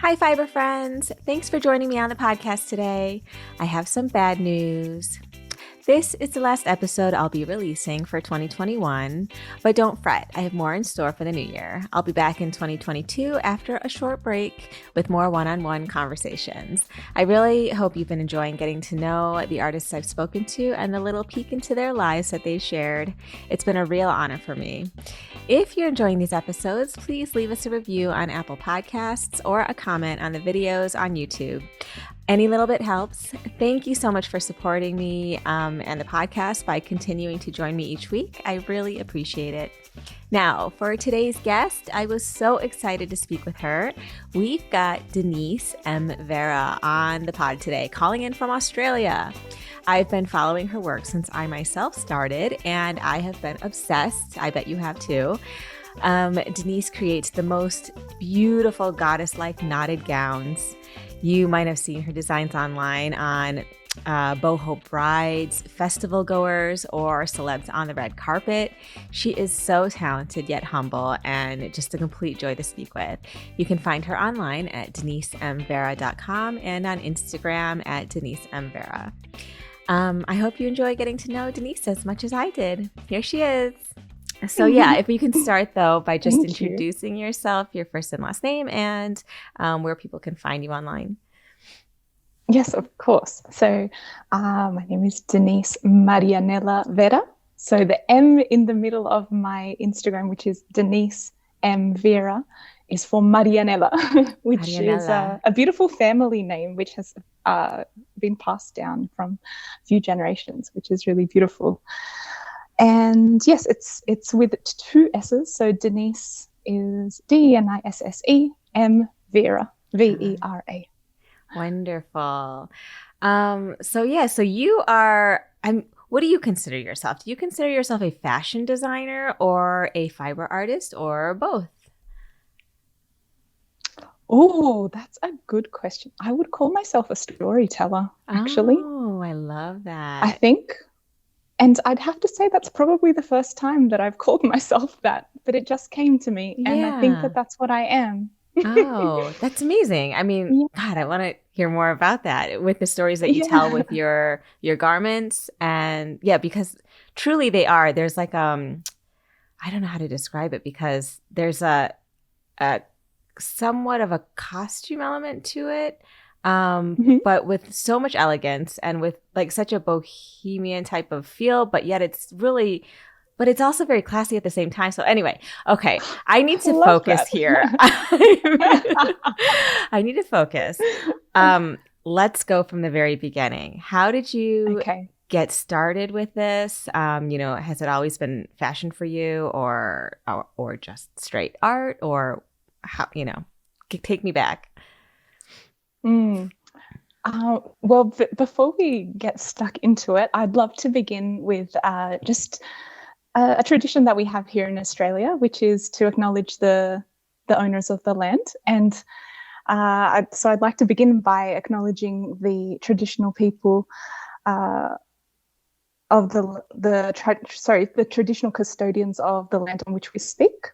Hi, Fiber friends. Thanks for joining me on the podcast today. I have some bad news. This is the last episode I'll be releasing for 2021, but don't fret, I have more in store for the new year. I'll be back in 2022 after a short break with more one-on-one conversations. I really hope you've been enjoying getting to know the artists I've spoken to and the little peek into their lives that they've shared. It's been a real honor for me. If you're enjoying these episodes, please leave us a review on Apple Podcasts or a comment on the videos on YouTube. Any little bit helps. Thank you so much for supporting me and the podcast by continuing to join me each week. I really appreciate it. Now, for today's guest, I was so excited to speak with her. We've got Denisse M. Vera on the pod today, calling in from Australia. I've been following her work since I myself started, and I have been obsessed. I bet you have too. Denisse creates the most beautiful goddess-like knotted gowns. You might have seen her designs online on boho brides, festival goers, or celebs on the red carpet. She is so talented yet humble and just a complete joy to speak with. You can find her online at DeniseMVera.com and on Instagram at DeniseMVera. I hope you enjoy getting to know Denisse as much as I did. Here she is. So yeah, if you can start though by just introducing yourself, your first and last name, and where people can find you online. Yes, of course. So my name is Denisse Marianella Vera. So the M in the middle of my Instagram, which is Denisse M Vera, is for Marianella, which is a beautiful family name, which has been passed down from a few generations, which is really beautiful. And yes, it's with two S's. So Denisse is Denisse, M Vera, Vera. Wonderful. So you are, what do you consider yourself? Do you consider yourself a fashion designer or a fiber artist or both? Oh, that's a good question. I would call myself a storyteller, actually. Oh, I love that. I think. And I'd have to say that's probably the first time that I've called myself that, but it just came to me. And I think that that's what I am. Oh, that's amazing. I mean, God, I want to hear more about that with the stories that you tell with your garments. And because truly they are. There's like, I don't know how to describe it because there's a somewhat of a costume element to it. But with so much elegance and with like such a bohemian type of feel, but yet it's also very classy at the same time. So anyway, okay, I need to focus here. I need to focus. Let's go from the very beginning. How did you get started with this? Has it always been fashion for you or just straight art or how, take me back. Well, before we get stuck into it, I'd love to begin with just a tradition that we have here in Australia, which is to acknowledge the owners of the land. And so I'd like to begin by acknowledging the traditional people of the traditional custodians of the land on which we speak.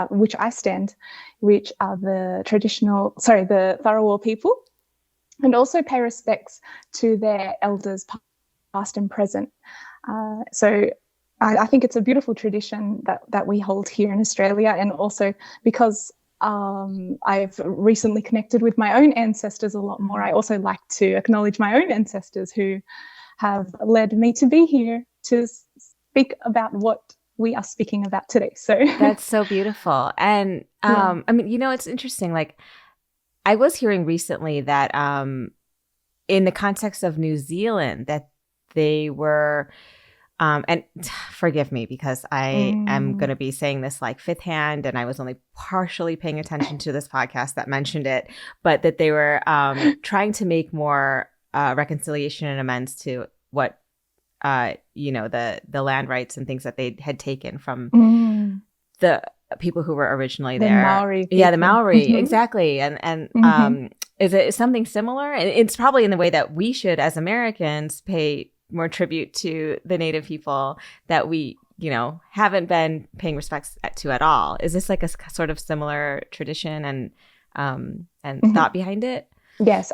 Which I stand, which are the Tharawal people, and also pay respects to their elders past and present. So I think it's a beautiful tradition that we hold here in Australia, and also because I've recently connected with my own ancestors a lot more, I also like to acknowledge my own ancestors who have led me to be here to speak about what we are speaking about today. So that's so beautiful. And I mean, it's interesting. Like I was hearing recently that in the context of New Zealand that they were and forgive me because I am going to be saying this like fifth hand and I was only partially paying attention to this podcast that mentioned it, but that they were trying to make more reconciliation and amends to what the land rights and things that they had taken from the people who were originally there. The Maori people. Yeah, the Maori, exactly. And is it something similar? And it's probably in the way that we should, as Americans, pay more tribute to the Native people that we, haven't been paying respects to at all. Is this like a sort of similar tradition? And and thought behind it? Yes,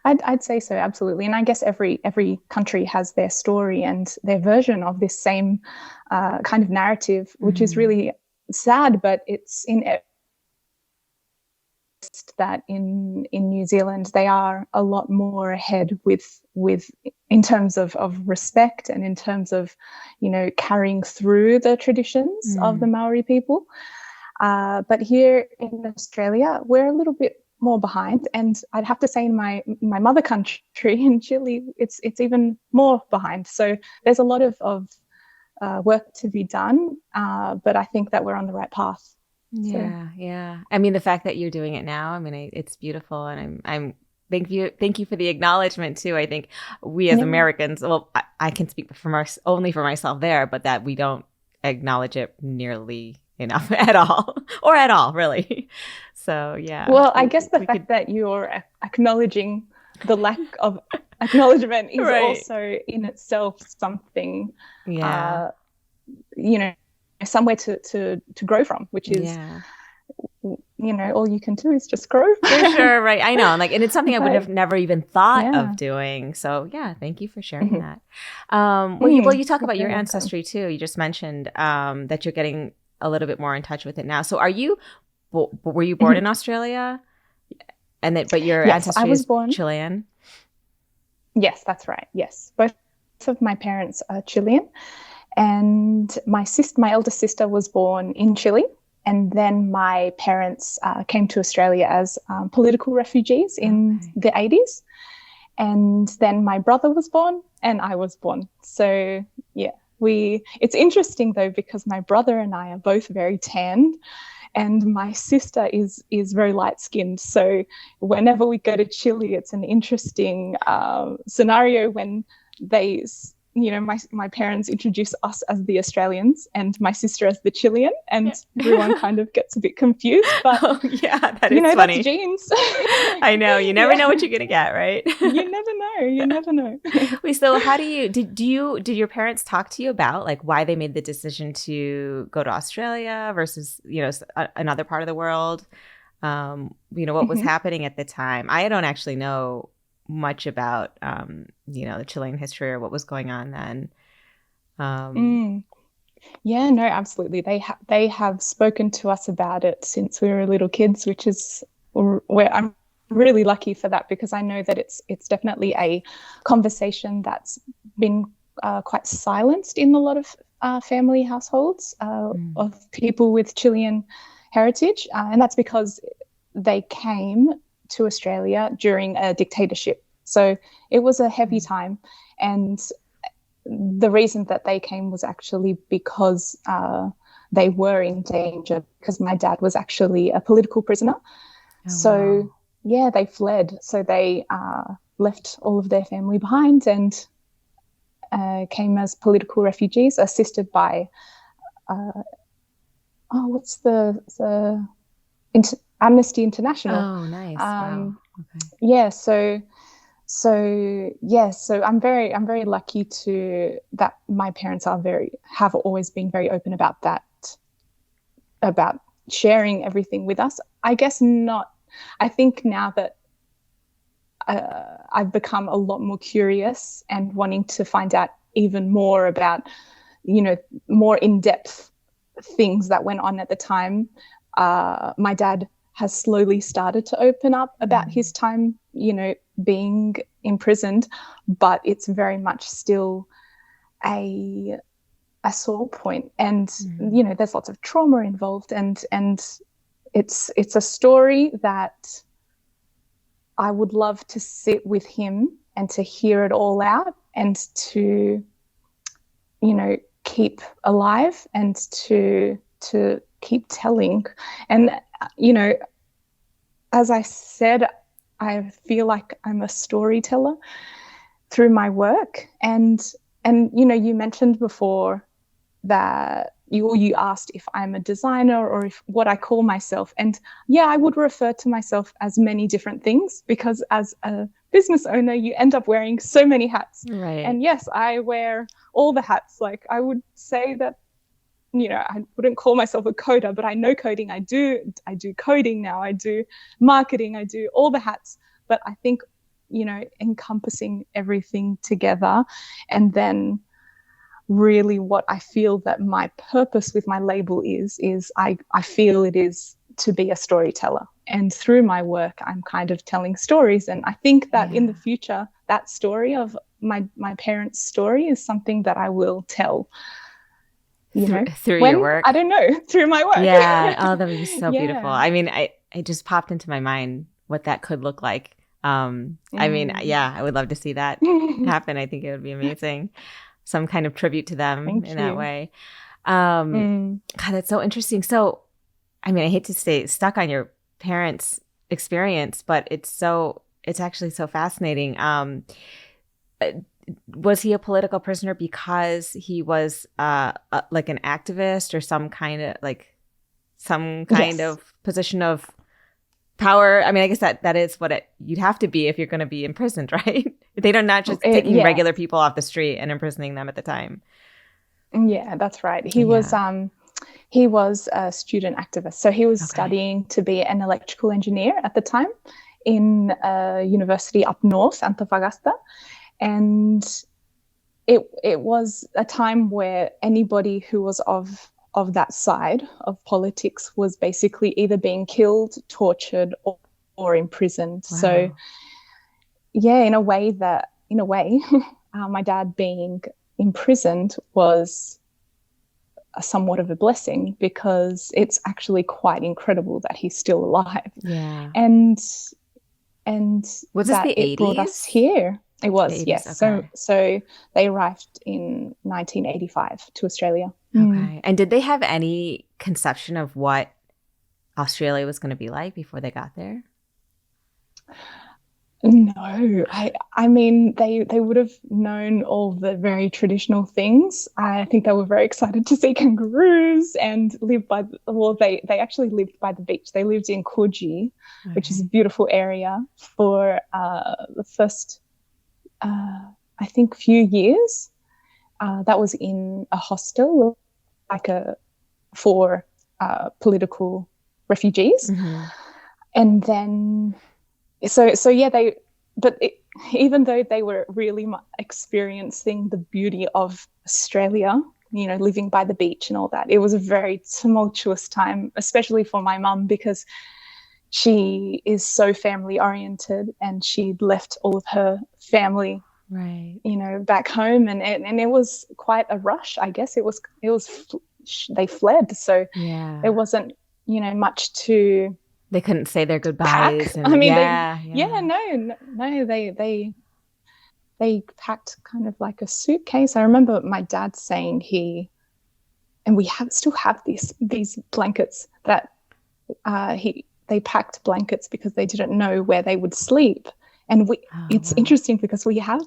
I'd say so, absolutely. And I guess every country has their story and their version of this same kind of narrative, which is really sad, but it's in that in New Zealand they are a lot more ahead with in terms of respect and in terms of, you know, carrying through the traditions of the Maori people. But here in Australia, we're a little bit more behind, and I'd have to say in my mother country in Chile, it's even more behind. So there's a lot of work to be done, but I think that we're on the right path. Yeah, so. Yeah. I mean, the fact that you're doing it now, I mean, it's beautiful, and I'm thank you for the acknowledgement too. I think we as Americans, well, I can speak only for myself there, but that we don't acknowledge it nearly enough at all, or at all, really. So yeah. Well, I guess the fact that you're acknowledging the lack of acknowledgement is also in itself something, you know, somewhere to grow from, which is, you know, all you can do is just grow. For sure, right? I know, and it's something I would have never even thought of doing. So yeah, thank you for sharing that. Well, you talk about your ancestry too. You just mentioned that you're getting a little bit more in touch with it now. So were you born in Australia? But your ancestry is Chilean? Yes, that's right. Yes. Both of my parents are Chilean. And my eldest sister was born in Chile. And then my parents came to Australia as political refugees in the 80s. And then my brother was born and I was born. So yeah, it's interesting though, because my brother and I are both very tanned and my sister is very light skinned. So whenever we go to Chile, it's an interesting scenario when they, you know, my parents introduce us as the Australians and my sister as the Chilean, and everyone kind of gets a bit confused. But that is funny. That's genes. I know, you never know what you're gonna get, right? You never know. Wait, so how did your parents talk to you about like why they made the decision to go to Australia versus, you know, another part of the world? You know, what was happening at the time? I don't actually know much about you know, the Chilean history or what was going on then. Yeah, no, absolutely. They have spoken to us about it since we were little kids, which is where I'm really lucky for that, because I know that it's definitely a conversation that's been quite silenced in a lot of family households of people with Chilean heritage, and that's because they came to Australia during a dictatorship. So it was a heavy time. And the reason that they came was actually because they were in danger, because my dad was actually a political prisoner. Yeah, they fled. So they left all of their family behind and came as political refugees, assisted by, what's the Amnesty International. Oh, nice. Wow. Okay. Yeah, so I'm very lucky that my parents have always been very open about that, about sharing everything with us. I guess not. I think now that I've become a lot more curious and wanting to find out even more about, you know, more in-depth things that went on at the time. My dad has slowly started to open up about his time, you know, being imprisoned, but it's very much still a sore point. And, you know, there's lots of trauma involved, and it's a story that I would love to sit with him and to hear it all out and to, you know, keep alive and to keep telling. And, you know, as I said, I feel like I'm a storyteller through my work. And you know, you mentioned before that you asked if I'm a designer or if what I call myself. And yeah, I would refer to myself as many different things, because as a business owner, you end up wearing so many hats. Right. And yes, I wear all the hats. Like, I would say that I wouldn't call myself a coder, but I know coding. I do coding now. I do marketing. I do all the hats. But I think, encompassing everything together, and then really what I feel that my purpose with my label is I feel it is to be a storyteller. And through my work, I'm kind of telling stories. And I think that in the future, that story of my parents' story is something that I will tell. Through your work? I don't know, through my work. Yeah. Oh, that would be so beautiful. I mean, it just popped into my mind what that could look like. I mean, I would love to see that happen. I think it would be amazing. Some kind of tribute to them that way. God, that's so interesting. So, I mean, I hate to stay stuck on your parents' experience, but it's actually so fascinating. Was he a political prisoner because he was like an activist or some kind of position of power? I mean, I guess that is what you'd have to be if you're going to be imprisoned, right? They don't not just taking regular people off the street and imprisoning them at the time. Yeah, that's right. He was a student activist. So he was studying to be an electrical engineer at the time in a university up north, Antofagasta. And it was a time where anybody who was of that side of politics was basically either being killed, tortured, or imprisoned. Wow. So, in a way, my dad being imprisoned was somewhat of a blessing, because it's actually quite incredible that he's still alive. Yeah. And was this the 80s? It brought us here. It was, 80s, yes. Okay. So they arrived in 1985 to Australia. Okay. And did they have any conception of what Australia was going to be like before they got there? No, I mean, they would have known all the very traditional things. I think they were very excited to see kangaroos and live they actually lived by the beach. They lived in Coogee, which is a beautiful area, for the first, I think, few years. That was in a hostel, for political refugees. Mm-hmm. And then even though they were really experiencing the beauty of Australia, living by the beach and all that, it was a very tumultuous time, especially for my mum, because she is so family oriented, and she'd left all of her family, right, back home, and it was quite a rush. I guess they fled, so there wasn't much to. They couldn't say their goodbyes. And, I mean, no, they packed kind of like a suitcase. I remember my dad saying we still have these blankets that they packed blankets because they didn't know where they would sleep. And it's interesting because I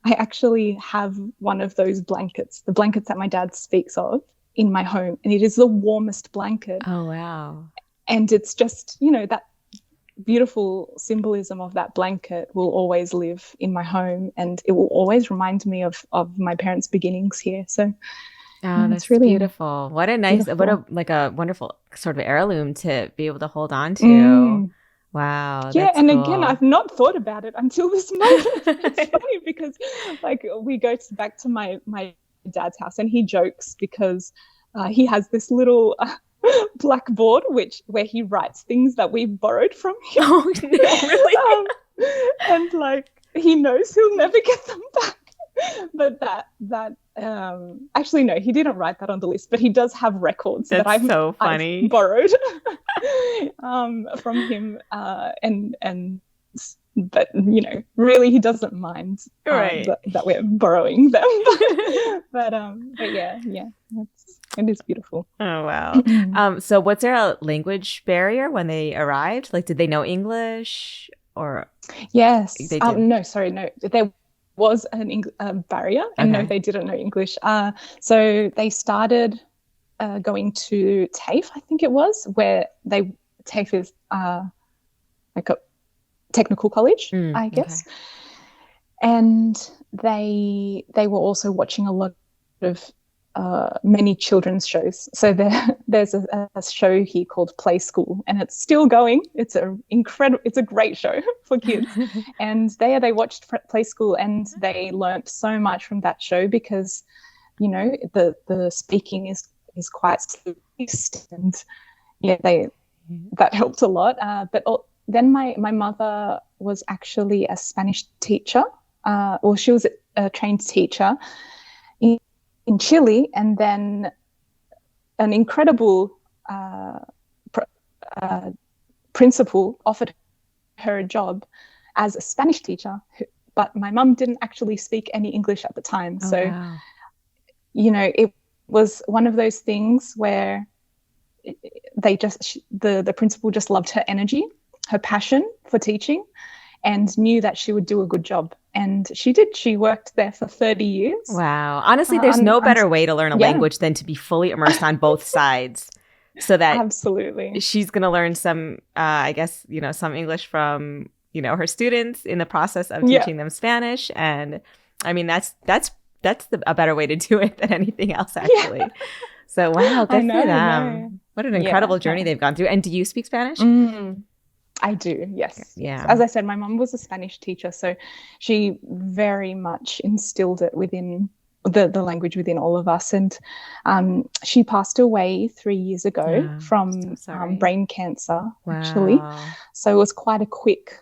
actually have one of those blankets, the blankets that my dad speaks of, in my home, and it is the warmest blanket. Oh, wow. And it's just, that beautiful symbolism of that blanket will always live in my home, and it will always remind me of my parents' beginnings here. So that's really beautiful. What a wonderful sort of heirloom to be able to hold on to. Wow. Yeah, and cool. Again, I've not thought about it until this moment. It's funny because we go back to my dad's house, and he jokes because he has this little blackboard where he writes things that we borrowed from him. Oh, no, really? And he knows he'll never get them back. But that actually, no, he didn't write that on the list, but he does have records that I've borrowed from him, but really he doesn't mind that we're borrowing them. but yeah, it is beautiful. Oh, wow. So was there a language barrier when they arrived? Did they know English or? Yes. They did? No. There was a barrier, and no, they didn't know English. So they started going to TAFE, I think it was, where TAFE is like a technical college, I guess. Okay. And they were also watching a lot of many children's shows. So there's a show here called Play School, and it's still going. It's a great show for kids. And they watched Play School, and they learnt so much from that show because, you know, the speaking is quite slow-paced, and yeah, that helped a lot. But then my mother was actually a Spanish teacher, or she was a trained teacher in Chile, and then an incredible principal offered her a job as a Spanish teacher, but my mum didn't actually speak any English at the time. Wow. You know, it was one of those things where the principal just loved her energy, her passion for teaching, and knew that she would do a good job. And she did. She worked there for 30 years. Wow. Honestly, there's no better way to learn a language than to be fully immersed on both sides, so that absolutely she's going to learn some, I guess, you know, some English from, you know, her students in the process of teaching them Spanish. And I mean, that's a better way to do it than anything else, actually. Yeah. So, wow, good for them. What an incredible journey they've gone through. And do you speak Spanish? I do, yes. Yeah. As I said, my mum was a Spanish teacher, so she very much instilled it within the language within all of us. And she passed away 3 years ago from brain cancer, actually. So it was quite a quick,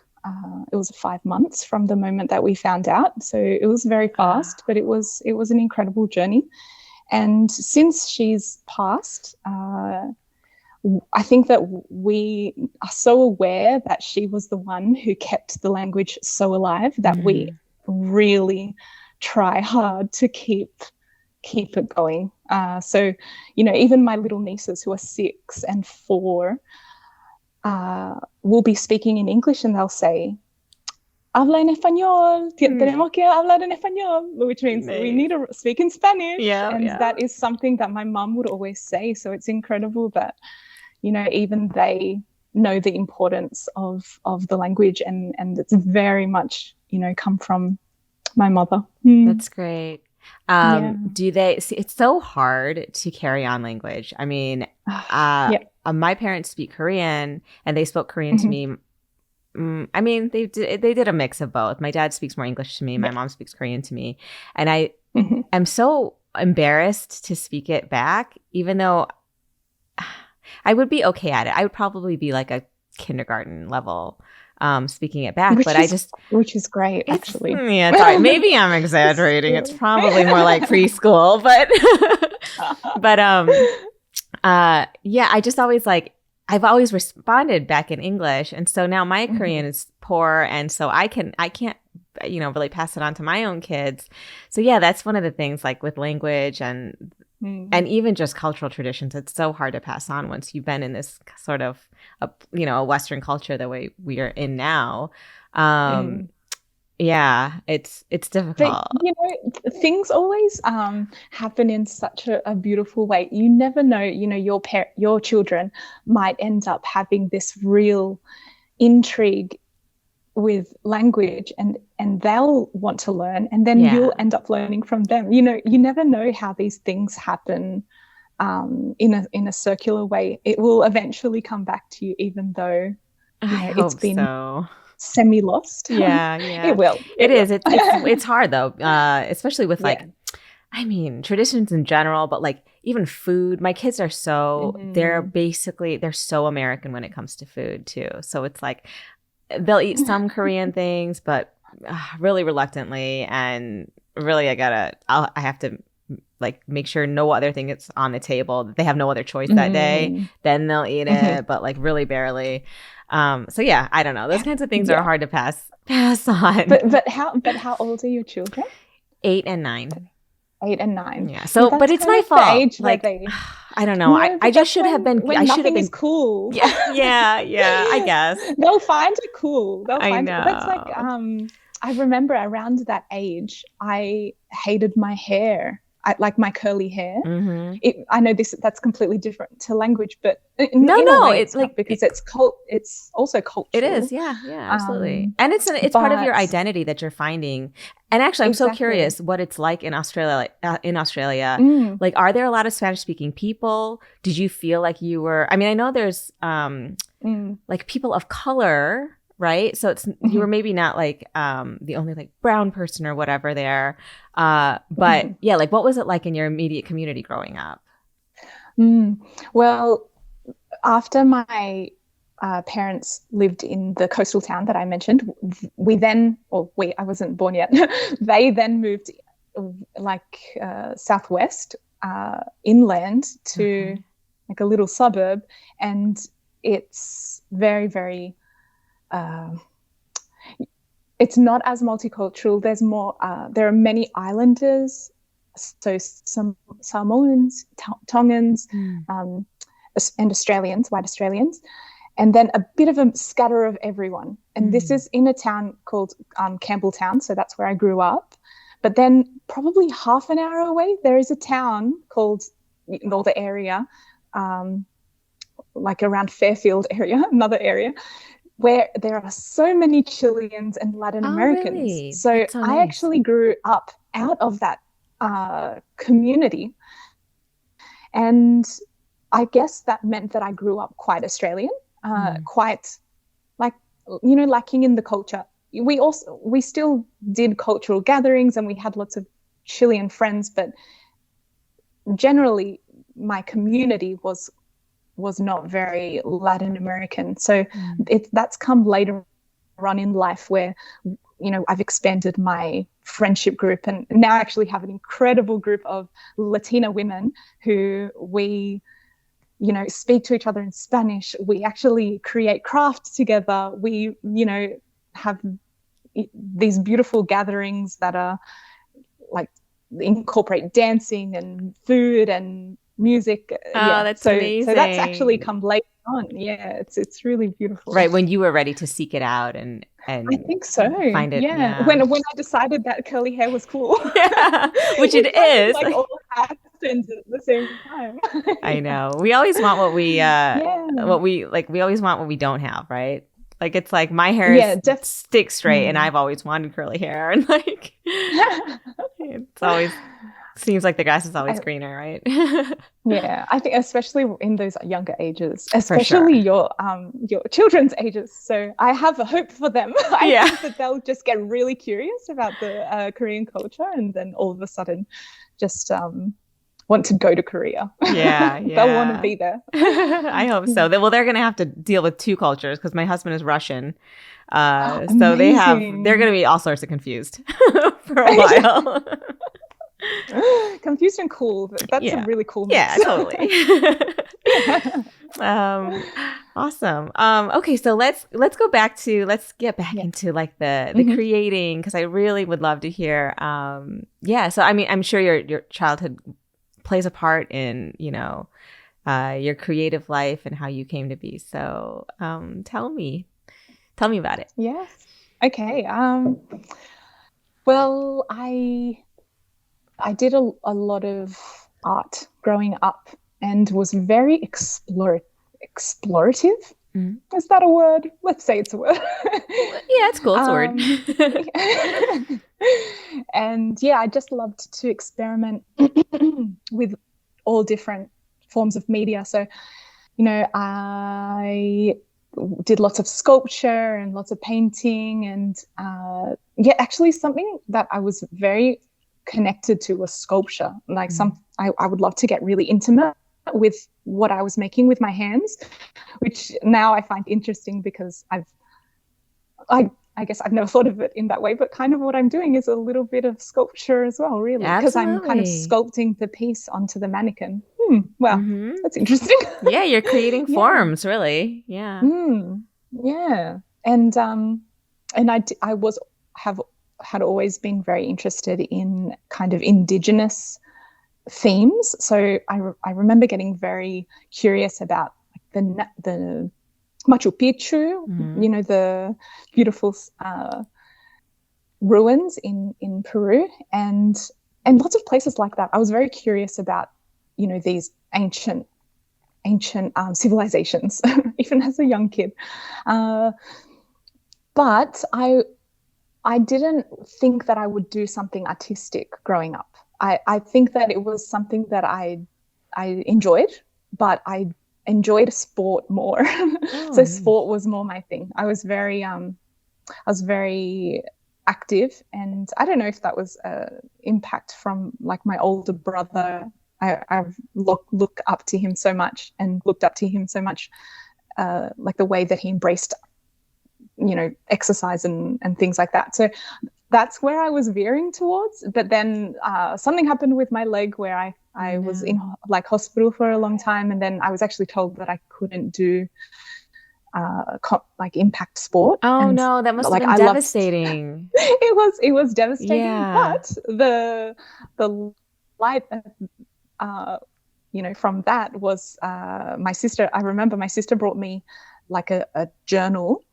it was 5 months from the moment that we found out. So it was very fast, but it was an incredible journey. And since she's passed, I think that we are so aware that she was the one who kept the language so alive that we really try hard to keep it going. So, you know, even my little nieces who are 6 and 4 will be speaking in English, and they'll say, habla en español, tenemos que hablar en español, which means we need to speak in Spanish. And that is something that my mum would always say. So it's incredible that, you know, even they know the importance of the language, and it's very much, you know, come from my mother. That's great. Do they see, it's so hard to carry on language. I mean, my parents speak Korean, and they spoke Korean to me. I mean, they did a mix of both. My dad speaks more English to me. My mom speaks Korean to me. And I am so embarrassed to speak it back, even though I would be okay at it. I would probably be like a kindergarten level speaking it back, which is great, actually. Yeah, sorry. Maybe I'm exaggerating. It's probably more like preschool, but I just always I've always responded back in English, and so now my Korean is poor, and so I can't, you know, really pass it on to my own kids. So yeah, that's one of the things, like with language and even just cultural traditions, it's so hard to pass on once you've been in this sort of, you know, a Western culture the way we are in now. Yeah, it's difficult. But, you know, things always happen in such a beautiful way. You never know, you know, your children might end up having this real intrigue with language, and they'll want to learn, and then you'll end up learning from them. You know, you never know how these things happen in a circular way. It will eventually come back to you, even though, you know, it's been semi-lost. Yeah. It will. It's hard though, especially with I mean, traditions in general, but like even food. My kids are they're so American when it comes to food too. So it's like they'll eat some Korean things, but really reluctantly, and really I have to like make sure no other thing is on the table. They have no other choice that day. Then they'll eat it, but like really barely. So yeah, I don't know. Those kinds of things are hard to pass on. But how old are your children? 8 and 9. 8 and 9. Yeah. So, but it's my fault. Like, I don't know. No, I just should have been. I should have been cool. Yeah. I guess they'll find it cool. I know. That's like I remember around that age, I hated my hair. I like my curly hair. I know that's completely different to language, but in a way it's not, because it's also cultural. It is, yeah, absolutely. And it's part of your identity that you're finding. And actually, I'm so curious what it's like in Australia. Like, are there a lot of Spanish-speaking people? Did you feel like you were? I mean, I know there's like people of color, right? So it's you were maybe not like the only like brown person or whatever there. But yeah, like what was it like in your immediate community growing up? Well, after my parents lived in the coastal town that I mentioned, I wasn't born yet. They then moved like southwest inland to like a little suburb, and it's very, very it's not as multicultural. There's more there are many islanders, so some Samoans, Tongans, and Australians, white Australians, and then a bit of a scatter of everyone. And this is in a town called Campbelltown, so that's where I grew up. But then probably half an hour away, there is a town called, or the area, like around Fairfield area, another area, where there are so many Chileans and Latin Americans. Really? So nice. I actually grew up out of that community. And I guess that meant that I grew up quite Australian, quite like, lacking in the culture. We still did cultural gatherings and we had lots of Chilean friends, but generally my community was not very Latin American. So that's come later on in life where, I've expanded my friendship group and now I actually have an incredible group of Latina women who we, speak to each other in Spanish. We actually create crafts together. We, have these beautiful gatherings that are like incorporate dancing and food and music. That's amazing. So that's actually come later on. Yeah, it's really beautiful. Right, when you were ready to seek it out and I think so. Find it. Yeah. When I decided that curly hair was cool. Yeah, which it is. Like all happened at the same time. I know. We always want what we we always want what we don't have, right? Like it's like my hair is stick straight and I've always wanted curly hair, and like it's always seems like the grass is always greener, right? Yeah, I think especially in those younger ages, especially your children's ages. So I have a hope for them. I think that they'll just get really curious about the Korean culture, and then all of a sudden, just want to go to Korea. Yeah. They'll want to be there. I hope so. Well, they're going to have to deal with two cultures because my husband is Russian. So they're going to be all sorts of confused for a while. Confused and cool. That's a really cool mix. Yeah, totally. Awesome. Okay, so let's get back into like the creating, because I really would love to hear. So I mean, I'm sure your childhood plays a part in your creative life and how you came to be. So tell me about it. Yes. Okay. Well, I did a lot of art growing up and was very explorative. Is that a word? Let's say it's a word. Yeah, it's cool. It's a word. And I just loved to experiment with all different forms of media. So, I did lots of sculpture and lots of painting, and actually something that I was very connected to was sculpture. Like I would love to get really intimate with what I was making with my hands, which now I find interesting because I guess I've never thought of it in that way, but kind of what I'm doing is a little bit of sculpture as well, really, because I'm kind of sculpting the piece onto the mannequin. That's interesting. Yeah, you're creating forms, really. Yeah. Yeah. And I had always been very interested in kind of Indigenous themes. So I remember getting very curious about like the Machu Picchu, the beautiful ruins in Peru, and and lots of places like that. I was very curious about, these ancient civilizations, even as a young kid. But I didn't think that I would do something artistic growing up. I think that it was something that I enjoyed, but I enjoyed sport more. So sport was more my thing. I was very active, and I don't know if that was impact from like my older brother. I've look up to him so much and looked up to him so much, like the way that he embraced, exercise and things like that. So that's where I was veering towards. But then something happened with my leg where I was in like hospital for a long time, and then I was actually told that I couldn't do like impact sport. Oh, and no, that must have been devastating. It was devastating. Yeah. But the light, from that was my sister. I remember my sister brought me like a journal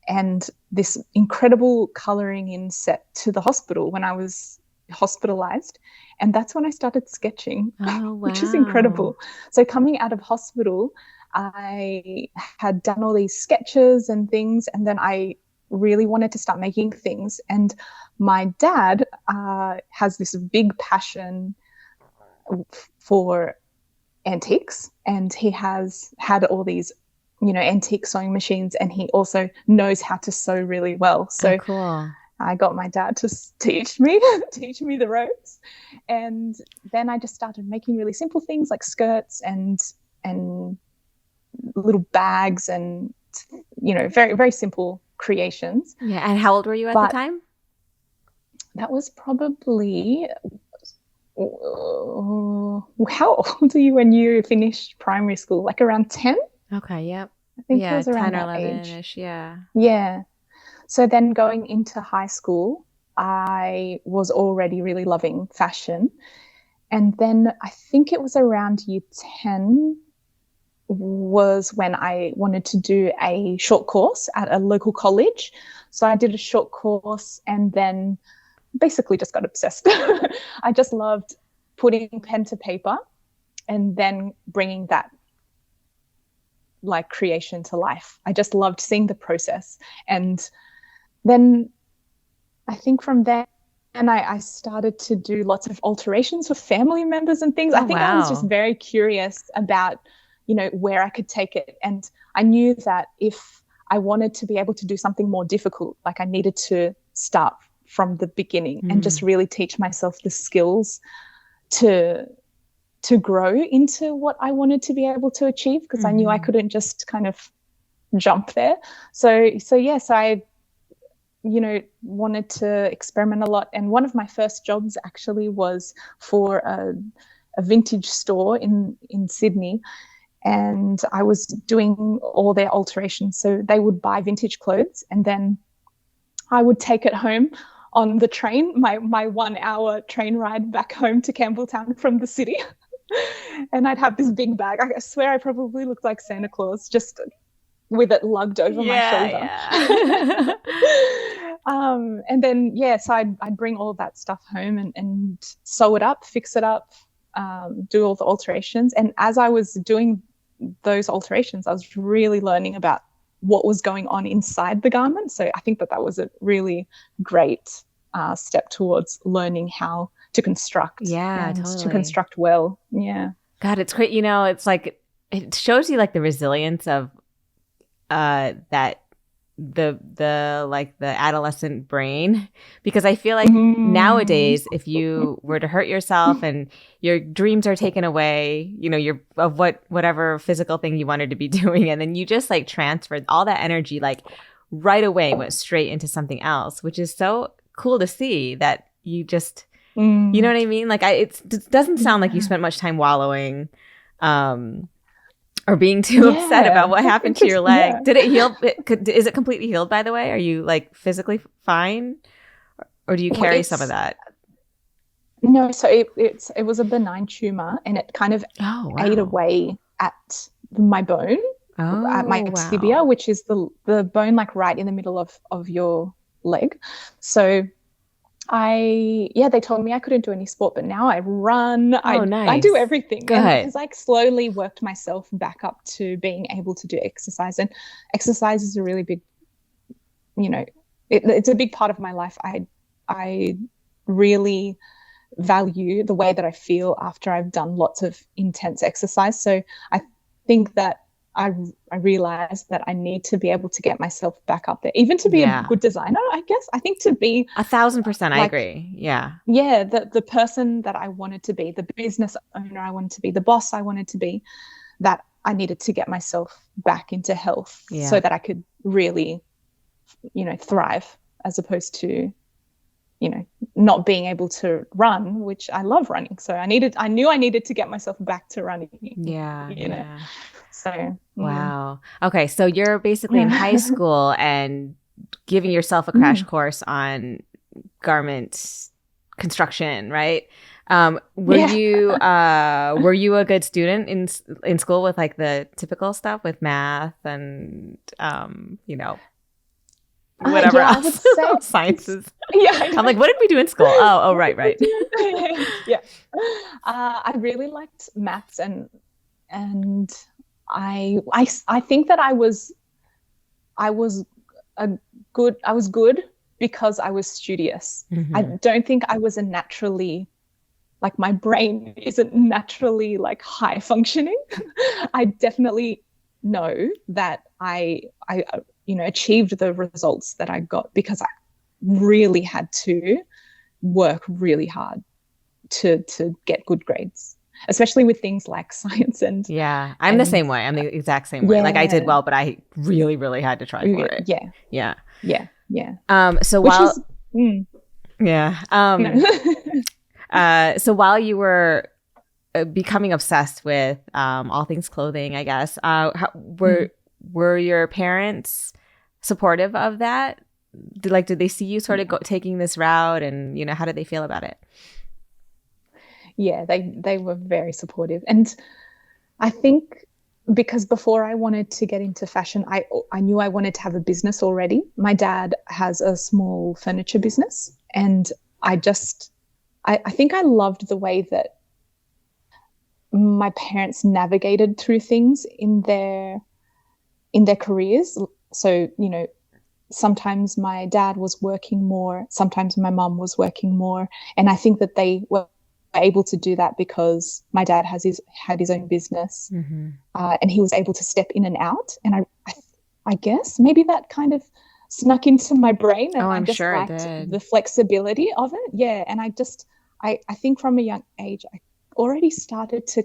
and this incredible coloring in set to the hospital when I was hospitalized. And that's when I started sketching, which is incredible. So coming out of hospital, I had done all these sketches and things, and then I really wanted to start making things. And my dad has this big passion for antiques, and he has had all these antique sewing machines, and he also knows how to sew really well. So cool. I got my dad to teach me the ropes, and then I just started making really simple things like skirts and little bags and very, very simple creations. Yeah. And how old were you at the time? That was probably how old are you when you finished primary school? Like around 10? Okay, yep. I think it was around 10 or that 11-ish, age. yeah. Yeah. So then going into high school, I was already really loving fashion. And then I think it was around year 10 was when I wanted to do a short course at a local college. So I did a short course and then basically just got obsessed. I just loved putting pen to paper and then bringing that like creation to life. I just loved seeing the process. And then I think from there, and I started to do lots of alterations for family members and things. I think I was just very curious about, where I could take it. And I knew that if I wanted to be able to do something more difficult, like I needed to start from the beginning and just really teach myself the skills to grow into what I wanted to be able to achieve, because I knew I couldn't just kind of jump there. So yes, I wanted to experiment a lot. And one of my first jobs actually was for a vintage store in Sydney. And I was doing all their alterations. So they would buy vintage clothes and then I would take it home on the train, my 1 hour train ride back home to Campbelltown from the city. And I'd have this big bag. I swear I probably looked like Santa Claus, just with it lugged over my shoulder. Yeah. And then, so I'd bring all of that stuff home and sew it up, fix it up, do all the alterations. And as I was doing those alterations, I was really learning about what was going on inside the garment. So I think that was a really great step towards learning how to construct. Yeah, and totally. to construct well. Yeah. God, it's great. It's like, it shows you like the resilience of that the adolescent brain, because I feel like nowadays if you were to hurt yourself and your dreams are taken away, you're of whatever physical thing you wanted to be doing, and then you just like transferred all that energy like right away, went straight into something else, which is so cool to see that you just you know what I mean? Like it doesn't sound like you spent much time wallowing or being too upset about what happened to your leg. Did it heal? Is it completely healed, by the way? Are you like physically fine? Or do you carry some of that? No, so it was a benign tumor, and it kind of ate away at my bone, at my tibia, which is the bone like right in the middle of your leg. So they told me I couldn't do any sport, but now I run. Oh, I do nice. everything. And Good. because I slowly worked myself back up to being able to do exercise. And exercise is a really big, it's a big part of my life. I really value the way that I feel after I've done lots of intense exercise. So I think that I realized that I need to be able to get myself back up there, even to be a good designer, I guess. I think to be 1,000%, I agree. Yeah. Yeah, the person that I wanted to be, the business owner I wanted to be, the boss I wanted to be, that I needed to get myself back into health so that I could really, thrive, as opposed to, not being able to run, which I love running. So I knew I needed to get myself back to running. Yeah. So wow. Okay, so you're basically in high school and giving yourself a crash course on garment construction, right? Were you a good student in school with like the typical stuff with math and whatever else? I would say sciences. Yeah, I'm like, what did we do in school? Oh, right. Yeah. I really liked maths and I think that I was good because I was studious. Mm-hmm. I don't think I was my brain isn't naturally like high functioning. I definitely know that I achieved the results that I got because I really had to work really hard to get good grades, especially with things like science and I'm the same way. I'm the exact same way. Like I did well, but I really, really had to try for it. Yeah. So so while you were becoming obsessed with all things clothing, I guess, were your parents supportive of that? Did they see you sort of taking this route, and how did they feel about it? Yeah, they were very supportive, and I think because before I wanted to get into fashion, I knew I wanted to have a business already. My dad has a small furniture business, and I think I loved the way that my parents navigated through things in their careers. So, sometimes my dad was working more, sometimes my mum was working more. And I think that they were able to do that because my dad had his own business, and he was able to step in and out. And I guess maybe that kind of snuck into my brain, and I just liked the flexibility of it. Yeah. And I think from a young age, I already started to,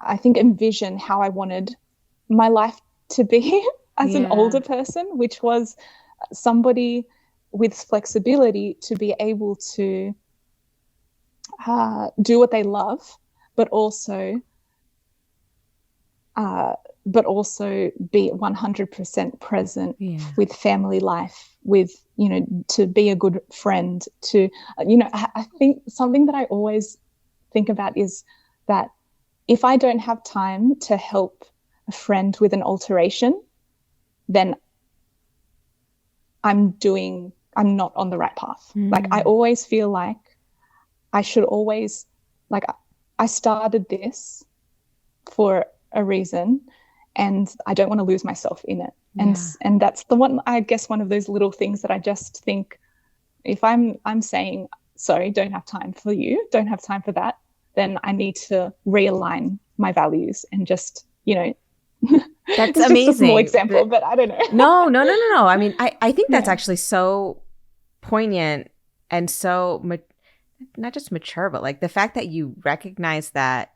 I think, envision how I wanted my life to be as an older person, which was somebody with flexibility to be able to do what they love, but also be 100% present with family life, with, to be a good friend, to, I think something that I always think about is that if I don't have time to help a friend with an alteration, then I'm not on the right path. Like I always feel like I should always, like, I started this for a reason, and I don't want to lose myself in it. And that's the one, I guess, one of those little things that I just think, if I'm saying, sorry, don't have time for you, don't have time for that, then I need to realign my values and just, that's it's amazing. Just a small example, but I don't know. No. I mean, I think that's actually so poignant and so not just mature, but like the fact that you recognize that.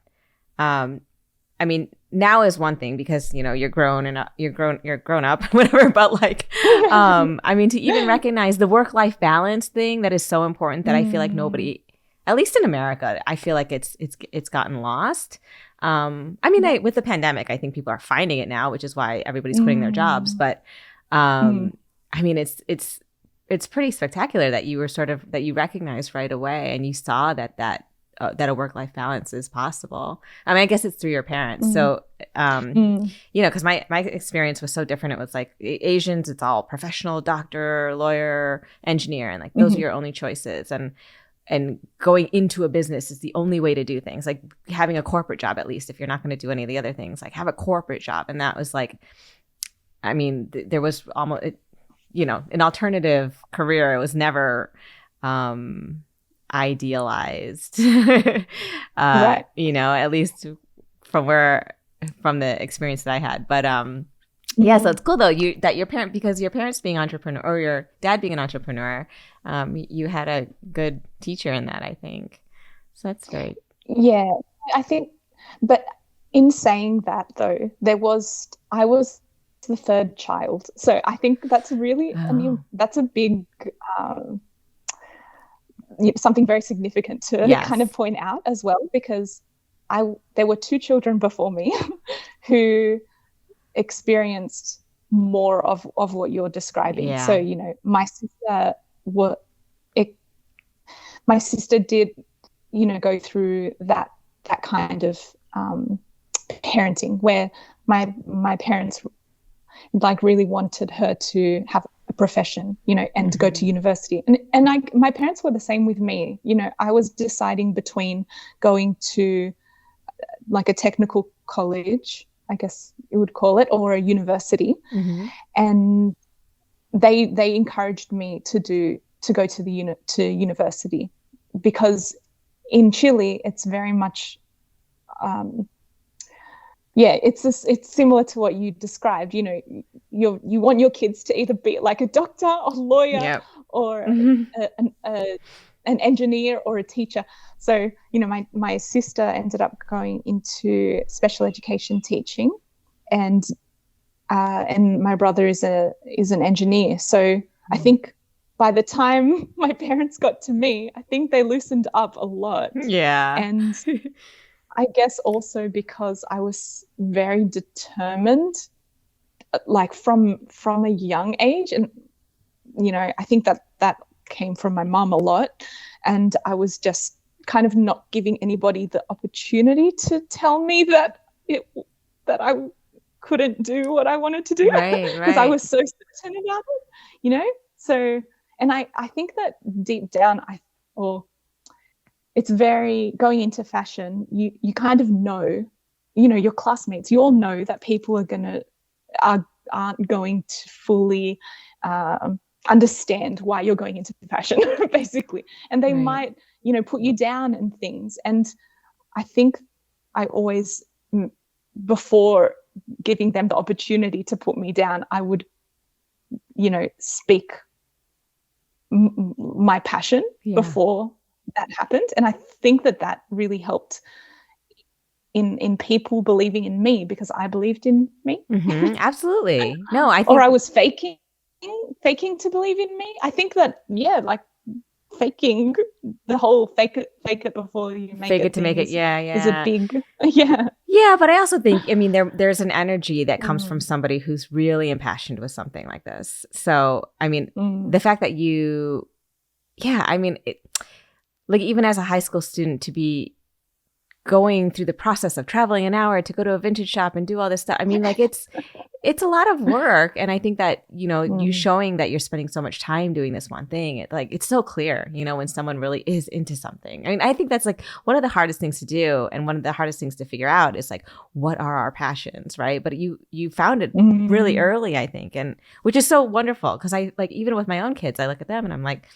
I mean, now is one thing because you're grown up, whatever. But like, I mean, to even recognize the work-life balance thing that is so important that I feel like nobody, at least in America, I feel like it's gotten lost. I mean, with the pandemic, I think people are finding it now, which is why everybody's quitting their jobs. But I mean, it's pretty spectacular that you were that you recognized right away, and you saw that that a work-life balance is possible. I mean, I guess it's through your parents. Mm. So, you know, because my experience was so different. It was like Asians, it's all professional, doctor, lawyer, engineer, and like those are your only choices. And going into a business is the only way to do things. Like having a corporate job, at least if you're not going to do any of the other things, like have a corporate job. And that was like, I mean, there was almost, you know, an alternative career. It was never idealized, Right. you know, at least from the experience that I had. But yeah, so it's cool though because your parents being entrepreneur or your dad being an entrepreneur, you had a good teacher in that, I think. So that's great. Yeah, I think, but in saying that though, I was the third child. So I think that's really, I mean, that's a big, something very significant to kind of point out as well, because there were two children before me who experienced more of what you're describing. So, you know, my sister did, you know, go through that kind of parenting where my parents like really wanted her to have a profession, you know, and go to university. And my parents were the same with me. You know, I was deciding between going to like a technical college, I guess you would call it, or a university. And they encouraged me to go to university, because in Chile it's very much it's similar to what you described. You know, you want your kids to either be like a doctor or lawyer or an engineer or a teacher. So, you know, my sister ended up going into special education teaching, and my brother is an engineer. So I think by the time my parents got to me, I think they loosened up a lot. Yeah. And I guess also because I was very determined, like from a young age. And, you know, I think that came from my mom a lot. And I was just kind of not giving anybody the opportunity to tell me that I couldn't do what I wanted to do. Right. Because I was so certain about it, you know? So, and I think that deep down, it's very, going into fashion, you kind of know, you know, your classmates, you all know that people aren't going to fully understand why you're going into fashion, basically. And they might, you know, put you down and things. And I think I always, before giving them the opportunity to put me down, I would, you know, speak my passion before that happened. And I think that really helped in people believing in me, because I believed in me. Absolutely. No, I think, or I was faking to believe in me. I think that, like faking, the whole fake it before you make fake it it to make it. is a big But I also think, I mean, there's an energy that comes from somebody who's really impassioned with something like this. So I mean, the fact that you I mean, like even as a high school student, to be going through the process of traveling an hour to go to a vintage shop and do all this stuff, I mean, like it's a lot of work. And I think that, you know, you showing that you're spending so much time doing this one thing, it's so clear, you know, when someone really is into something. I mean, I think that's like one of the hardest things to do. And one of the hardest things to figure out is like, what are our passions, right? But you found it really early, I think, and which is so wonderful, because I like, even with my own kids, I look at them and I'm like,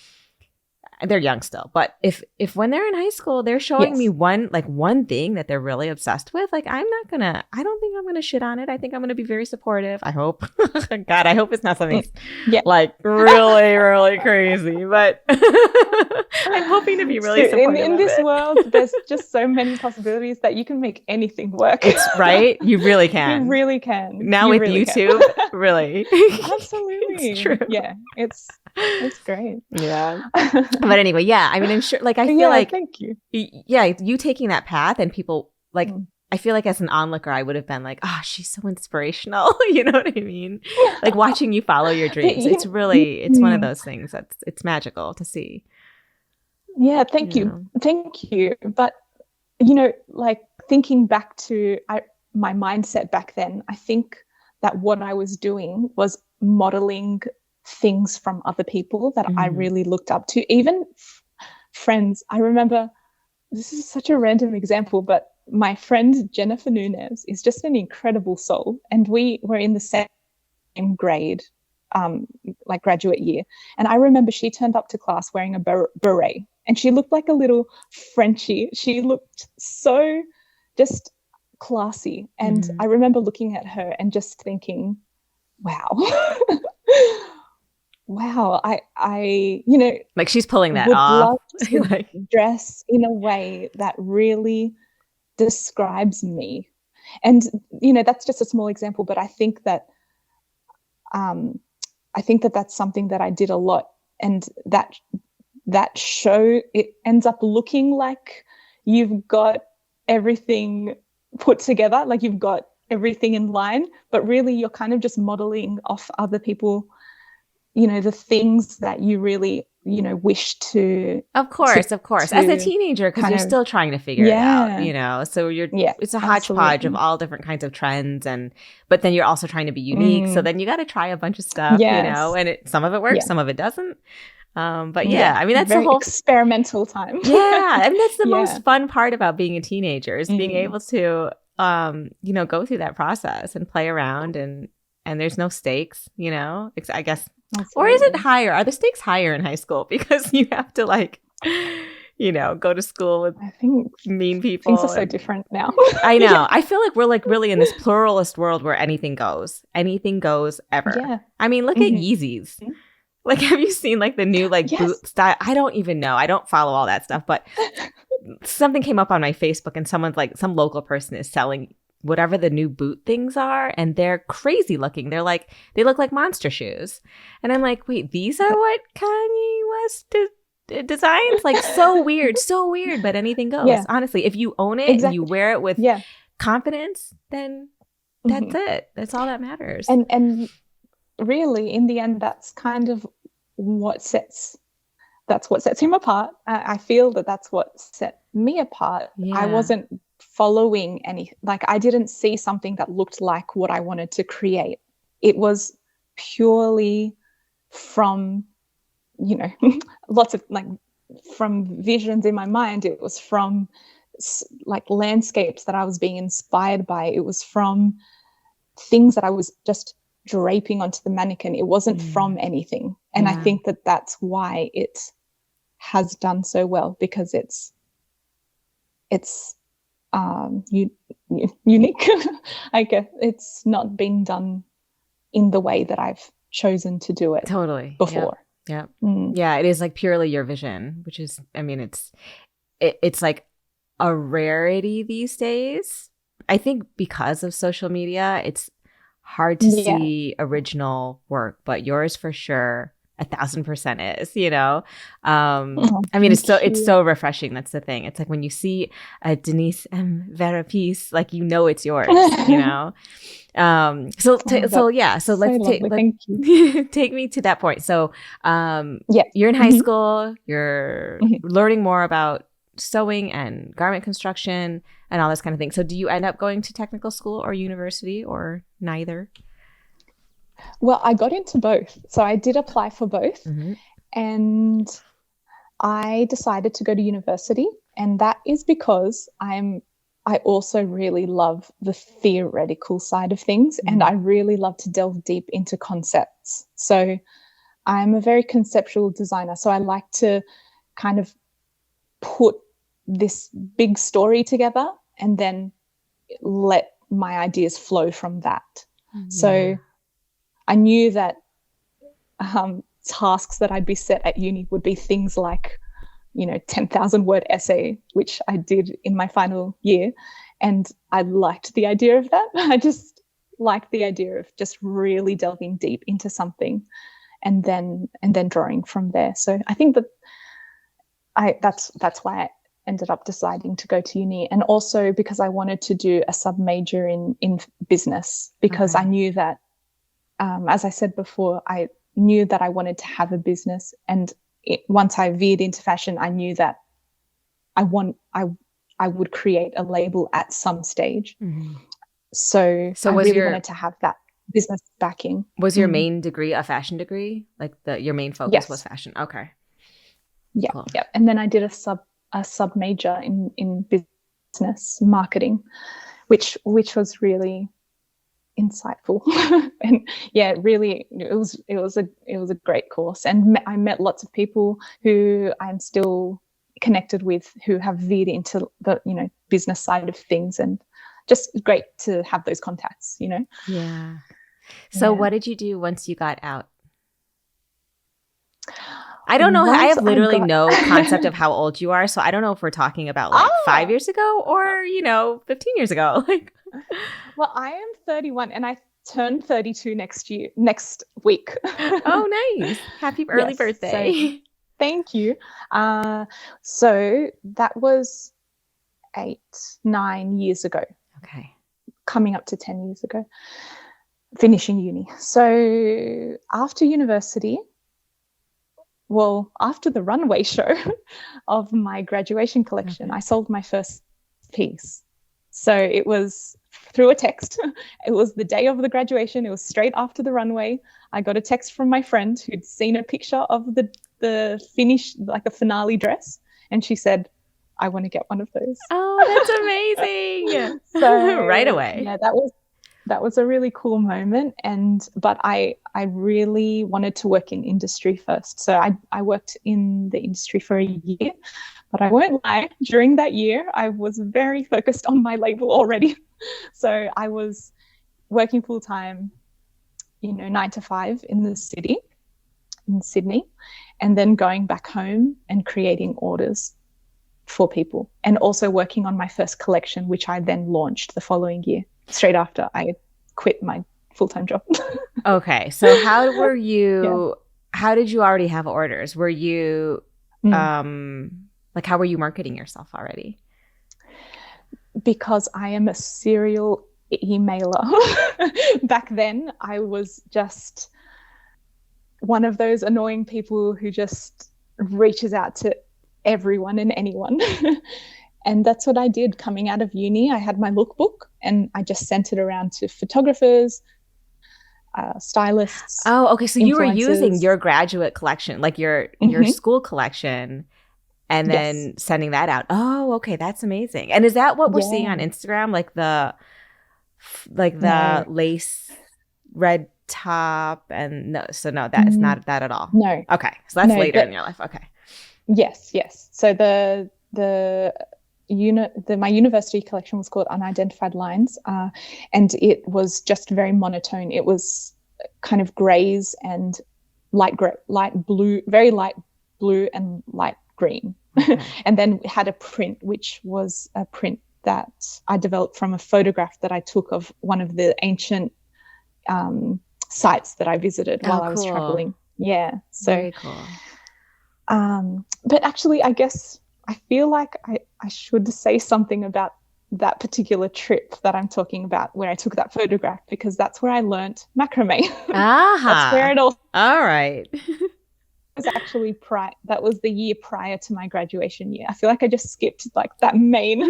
they're young still, but if when they're in high school, they're showing me one thing that they're really obsessed with, like I don't think I'm gonna shit on it. I think I'm gonna be very supportive. I hope. God, I hope it's not something like really, really crazy, but I'm hoping to be really supportive. In this world, there's just so many possibilities that you can make anything work. It's right. You really can. You really can. Now with really YouTube, really. Absolutely. It's true. Yeah. It's great. Yeah. But anyway, I mean, I'm sure, like, I feel like, thank you. Yeah, you taking that path, and people, like, I feel like as an onlooker, I would have been like, oh, she's so inspirational. You know what I mean? Like watching you follow your dreams. It's really, it's one of those things it's magical to see. Yeah, thank you. Thank you. But, you know, like thinking back to my mindset back then, I think that what I was doing was modeling things from other people that I really looked up to, even friends. I remember, this is such a random example, but my friend Jennifer Nunez is just an incredible soul. And we were in the same grade, like graduate year. And I remember she turned up to class wearing a beret, and she looked like a little Frenchie. She looked so just classy. And I remember looking at her and just thinking, wow. Wow, I, you know, like she's pulling that would off. love to dress in a way that really describes me. And, you know, that's just a small example, but I think that that's something that I did a lot. And that show, it ends up looking like you've got everything put together, like you've got everything in line, but really you're kind of just modeling off other people, you know, the things that you really, you know, wish to. Of course. As a teenager, because you're still trying to figure it out, you know, so it's a hodgepodge of all different kinds of trends. But then you're also trying to be unique. So then you got to try a bunch of stuff, you know, and some of it works, some of it doesn't. But yeah, I mean, that's very the whole experimental time. Yeah. I mean, that's the most fun part about being a teenager is being able to, you know, go through that process and play around and there's no stakes, you know, I guess. Absolutely. Or is it higher? Are the stakes higher in high school because you have to like, you know, go to school with mean people? Things are so different now. I know. Yeah. I feel like we're like really in this pluralist world where anything goes ever. Yeah. I mean, look at Yeezys. Like, have you seen like the new like boot style? I don't even know. I don't follow all that stuff, but something came up on my Facebook and someone's like, some local person is selling whatever the new boot things are, and they're crazy looking. They look like monster shoes. And I'm like, wait, these are what Kanye West designs? Like so weird, but anything goes. Yeah. Honestly, if you own it and you wear it with confidence, then that's it. That's all that matters. And really, in the end, that's kind of what sets him apart. I feel that's what set me apart. Yeah. I wasn't following I didn't see something that looked like what I wanted to create. It was purely from, you know, lots of like from visions in my mind. It was from like landscapes that I was being inspired by. It was from things that I was just draping onto the mannequin. It wasn't from anything. And I think that's why it has done so well, because it's unique. I guess it's not been done in the way that I've chosen to do it before. Yeah. Yeah, it is like purely your vision, which is, I mean, it's like a rarity these days. I think because of social media, it's hard to see original work, but yours for sure 1,000% is, you know. I mean, it's so refreshing. That's the thing. It's like when you see a Denisse M Vera piece, like, you know, it's yours, you know. So let's take me to that point. So you're in high school, you're learning more about sewing and garment construction and all this kind of thing. So do you end up going to technical school or university or neither? Well, I got into both. So I did apply for both, and I decided to go to university. And that is because I also really love the theoretical side of things, and I really love to delve deep into concepts. So I'm a very conceptual designer. So I like to kind of put this big story together and then let my ideas flow from that. So I knew that tasks that I'd be set at uni would be things like, you know, 10,000 word essay, which I did in my final year. And I liked the idea of that. I just liked the idea of just really delving deep into something and then drawing from there. So I think that's why I ended up deciding to go to uni, and also because I wanted to do a sub major in business, because I knew that, as I said before, I knew that I wanted to have a business, and once I veered into fashion, I knew that I would create a label at some stage. Mm-hmm. So I really wanted to have that business backing. Was your main degree a fashion degree? Like your main focus was fashion? Okay. Yeah, cool. yeah. And then I did a sub major in business marketing, which was really insightful. And yeah, really, it was a great course, and I met lots of people who I'm still connected with who have veered into the business side of things, and just great to have those contacts. Yeah. So what did you do once you got out? I don't know. I have literally no concept of how old you are. So I don't know if we're talking about 5 years ago or, 15 years ago. Well, I am 31 and I turn 32 next week. Oh, nice. Happy early birthday. So, thank you. So that was 8-9 years ago. Okay. Coming up to 10 years ago. Finishing uni. So after university, after the runway show of my graduation collection, I sold my first piece. So it was through a text. It was the day of the graduation. It was straight after the runway. I got a text from my friend who'd seen a picture of the finish, like a finale dress. And she said, I want to get one of those. Oh, that's amazing. So right away. Yeah, that was a really cool moment. But I really wanted to work in industry first. So I worked in the industry for a year, but I won't lie, during that year, I was very focused on my label already. So I was working full time, 9 to 5 in the city, in Sydney, and then going back home and creating orders for people, and also working on my first collection, which I then launched the following year, straight after I quit my full-time job. Okay. So how were you, how did you already have orders? Were you, how were you marketing yourself already? Because I am a serial emailer. Back then, I was just one of those annoying people who just reaches out to everyone and anyone. And that's what I did coming out of uni. I had my lookbook and I just sent it around to photographers, stylists. Oh, okay. So you were using your graduate collection, like your school collection, and then sending that out. Oh, okay. That's amazing. And is that what we're seeing on Instagram? Like the lace red top and no, that is not that at all. No. Okay. So that's later in your life. Okay. Yes. So my university collection was called Unidentified Lines, and it was just very monotone. It was kind of grays and light blue, very light blue and light green. Okay. And then it had a print, which was a print that I developed from a photograph that I took of one of the ancient sites that I visited while I was traveling. Yeah. So very cool. But actually, I guess I feel like I should say something about that particular trip that I'm talking about, where I took that photograph, because that's where I learnt macrame. That's where it all right. was actually that was the year prior to my graduation year. I feel like I just skipped like that main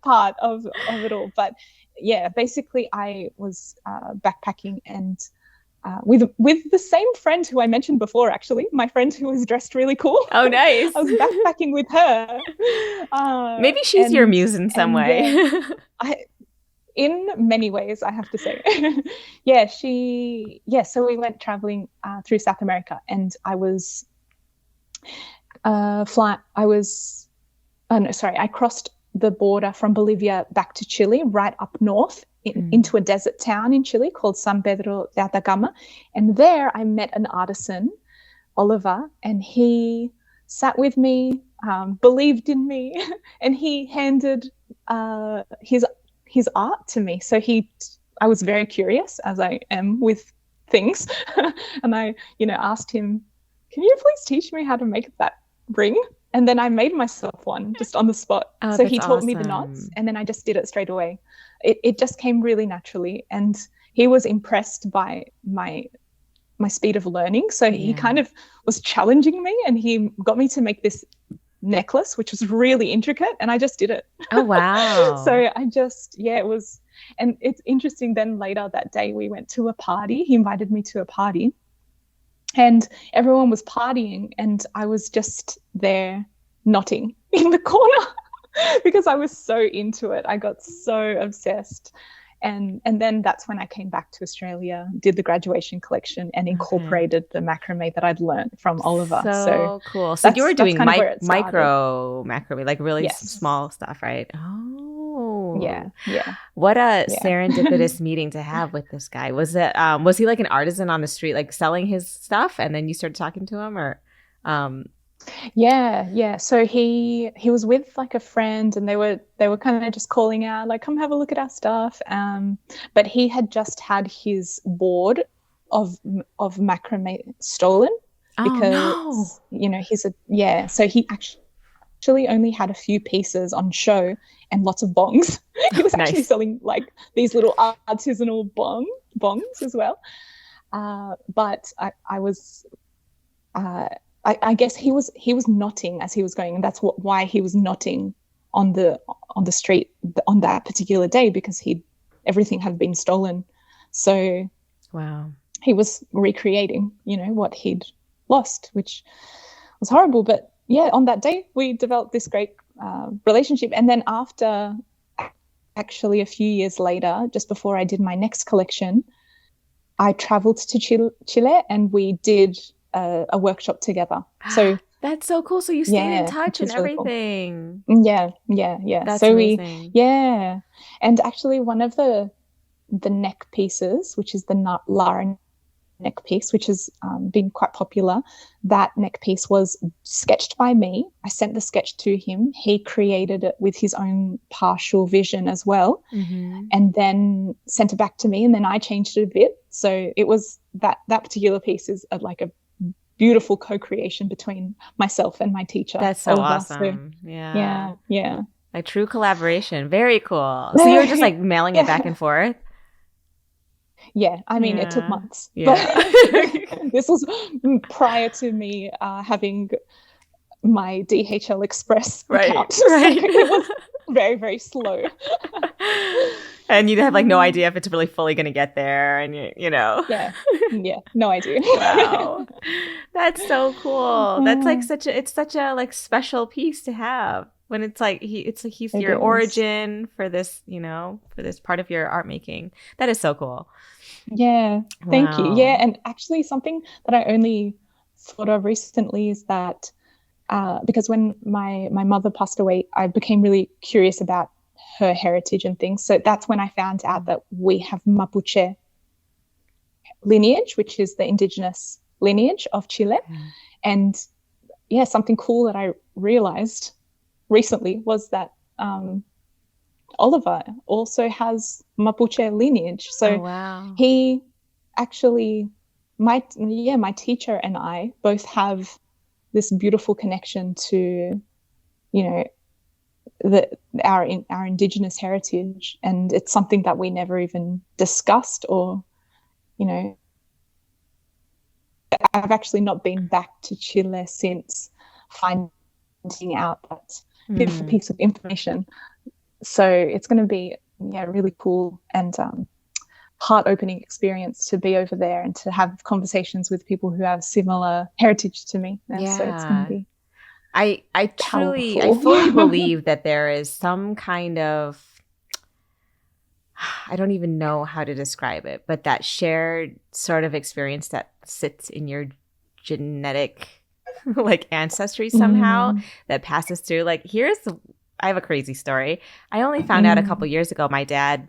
part of it all. But yeah, basically I was backpacking and with the same friend who I mentioned before, actually, my friend who was dressed really cool. Oh, nice. I was backpacking with her. Maybe she's your muse in some way. In many ways, I have to say. So we went traveling through South America, and I was I crossed the border from Bolivia back to Chile, right up north into a desert town in Chile called San Pedro de Atacama. And there I met an artisan, Oliver, and he sat with me, believed in me, and he handed his art to me. So I was very curious, as I am with things. And I, asked him, can you please teach me how to make that ring? And then I made myself one just on the spot. Oh, so he taught me the knots, and then I just did it straight away. It just came really naturally. And he was impressed by my my speed of learning. So he Yeah. kind of was challenging me, and he got me to make this necklace, which was really intricate, and I just did it. Oh, wow. So I just, it was, and it's interesting. Then later that day we went to a party. He invited me to a party, and everyone was partying, and I was just there knotting in the corner because I was so into it. I got so obsessed. And then that's when I came back to Australia, did the graduation collection, and incorporated the macrame that I'd learned from Oliver. So cool. So you were doing micro macrame, like really small stuff, right? Oh, yeah. What a serendipitous meeting to have with this guy. Was it? Was he like an artisan on the street, like selling his stuff, and then you started talking to him, or? Yeah. So he was with like a friend, and they were kind of just calling out, like, come have a look at our stuff. But he had just had his board of macrame stolen because so he actually only had a few pieces on show and lots of bongs. He was actually selling like these little artisanal bongs as well. But I guess he was knotting as he was going, and that's why he was knotting on the street on that particular day, because everything had been stolen. So wow, he was recreating, what he'd lost, which was horrible. But yeah, on that day we developed this great relationship, and then after, actually a few years later, just before I did my next collection, I traveled to Chile, and we did a workshop together. So that's so cool. So you stayed in touch and everything. Really cool. Yeah. That's so amazing. And actually one of the neck pieces, which is the Lara neck piece, which has been quite popular, that neck piece was sketched by me. I sent the sketch to him. He created it with his own partial vision as well, and then sent it back to me, and then I changed it a bit. So it was that particular piece is like a beautiful co-creation between myself and my teacher. That's so Oliver. Awesome. So, yeah. Like true collaboration. Very cool. So you were just like mailing it back and forth? Yeah, I mean, it took months. Yeah. But this was prior to me having my DHL Express account. Right. So it was very, very slow. And you'd have like no idea if it's really fully going to get there, and Yeah, no idea. Wow, that's so cool. That's like it's such a like special piece to have, when it's like he's your origin for this, for this part of your art making. That is so cool. Yeah, thank you. Yeah, and actually something that I only thought of recently is that because when my mother passed away, I became really curious about her heritage and things. So that's when I found out that we have Mapuche lineage, which is the indigenous lineage of Chile. And something cool that I realized recently was that Oliver also has Mapuche lineage. So he actually, my teacher and I both have this beautiful connection to, our indigenous heritage, and it's something that we never even discussed, or I've actually not been back to Chile since finding out that beautiful piece of information. So it's going to be really cool and heart-opening experience to be over there and to have conversations with people who have similar heritage to me. So it's going to be I fully believe that there is some kind of, I don't even know how to describe it, but that shared sort of experience that sits in your genetic like ancestry somehow, that passes through. Like I have a crazy story. I only found out a couple years ago. My dad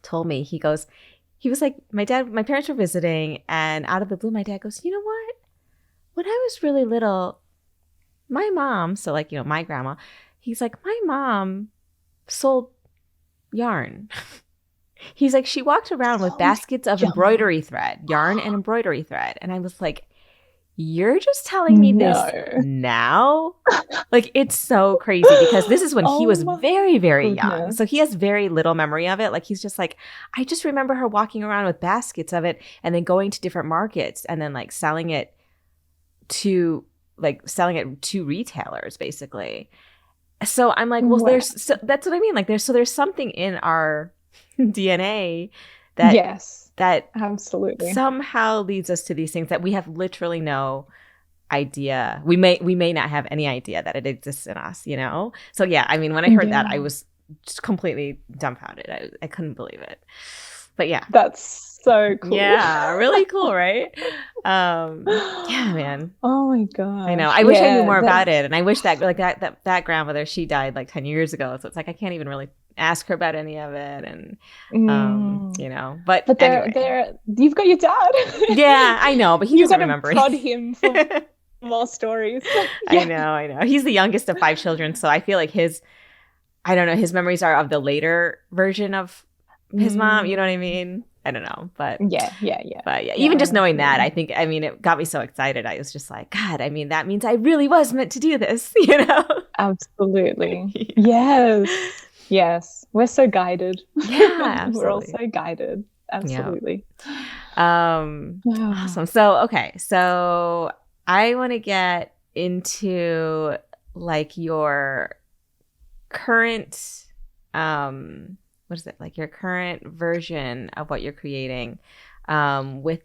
told me, he was like, my parents were visiting, and out of the blue, my dad goes, you know what? When I was really little, my mom, so like, my grandma, he's like, my mom sold yarn. He's like, she walked around with baskets of embroidery thread, yarn and embroidery thread. And I was like, you're just telling me this now? Like, it's so crazy because this is when he was very, very young. So he has very little memory of it. Like, he's just like, I just remember her walking around with baskets of it and then going to different markets and then like selling it to retailers, basically. So I'm like, well, that's what I mean. Like, there's something in our DNA that absolutely somehow leads us to these things that we have literally no idea. We may not have any idea that it exists in us, you know? So yeah, I mean, when I heard that, I was just completely dumbfounded. I couldn't believe it. But yeah. That's so cool. Yeah, really cool, right? Yeah, man. Oh my god. I know. I wish I knew more about it. And I wish that like that grandmother, she died like 10 years ago. So it's like I can't even really ask her about any of it. And you know. But anyway. You've got your dad. Yeah, I know, but he doesn't remember. You've got to prod him for more stories. Yeah. I know. He's the youngest of 5 children, so I feel like his memories are of the later version of his mom. You know what I mean? I don't know, but yeah. But yeah, even just knowing that, I mean, it got me so excited. I was just like, God, I mean, that means I really was meant to do this, you know? Absolutely. Yeah. Yes. We're so guided. Yeah, absolutely. We're all so guided. Absolutely. Yeah. Awesome. So I want to get into like your current, what is it, like your current version of what you're creating, with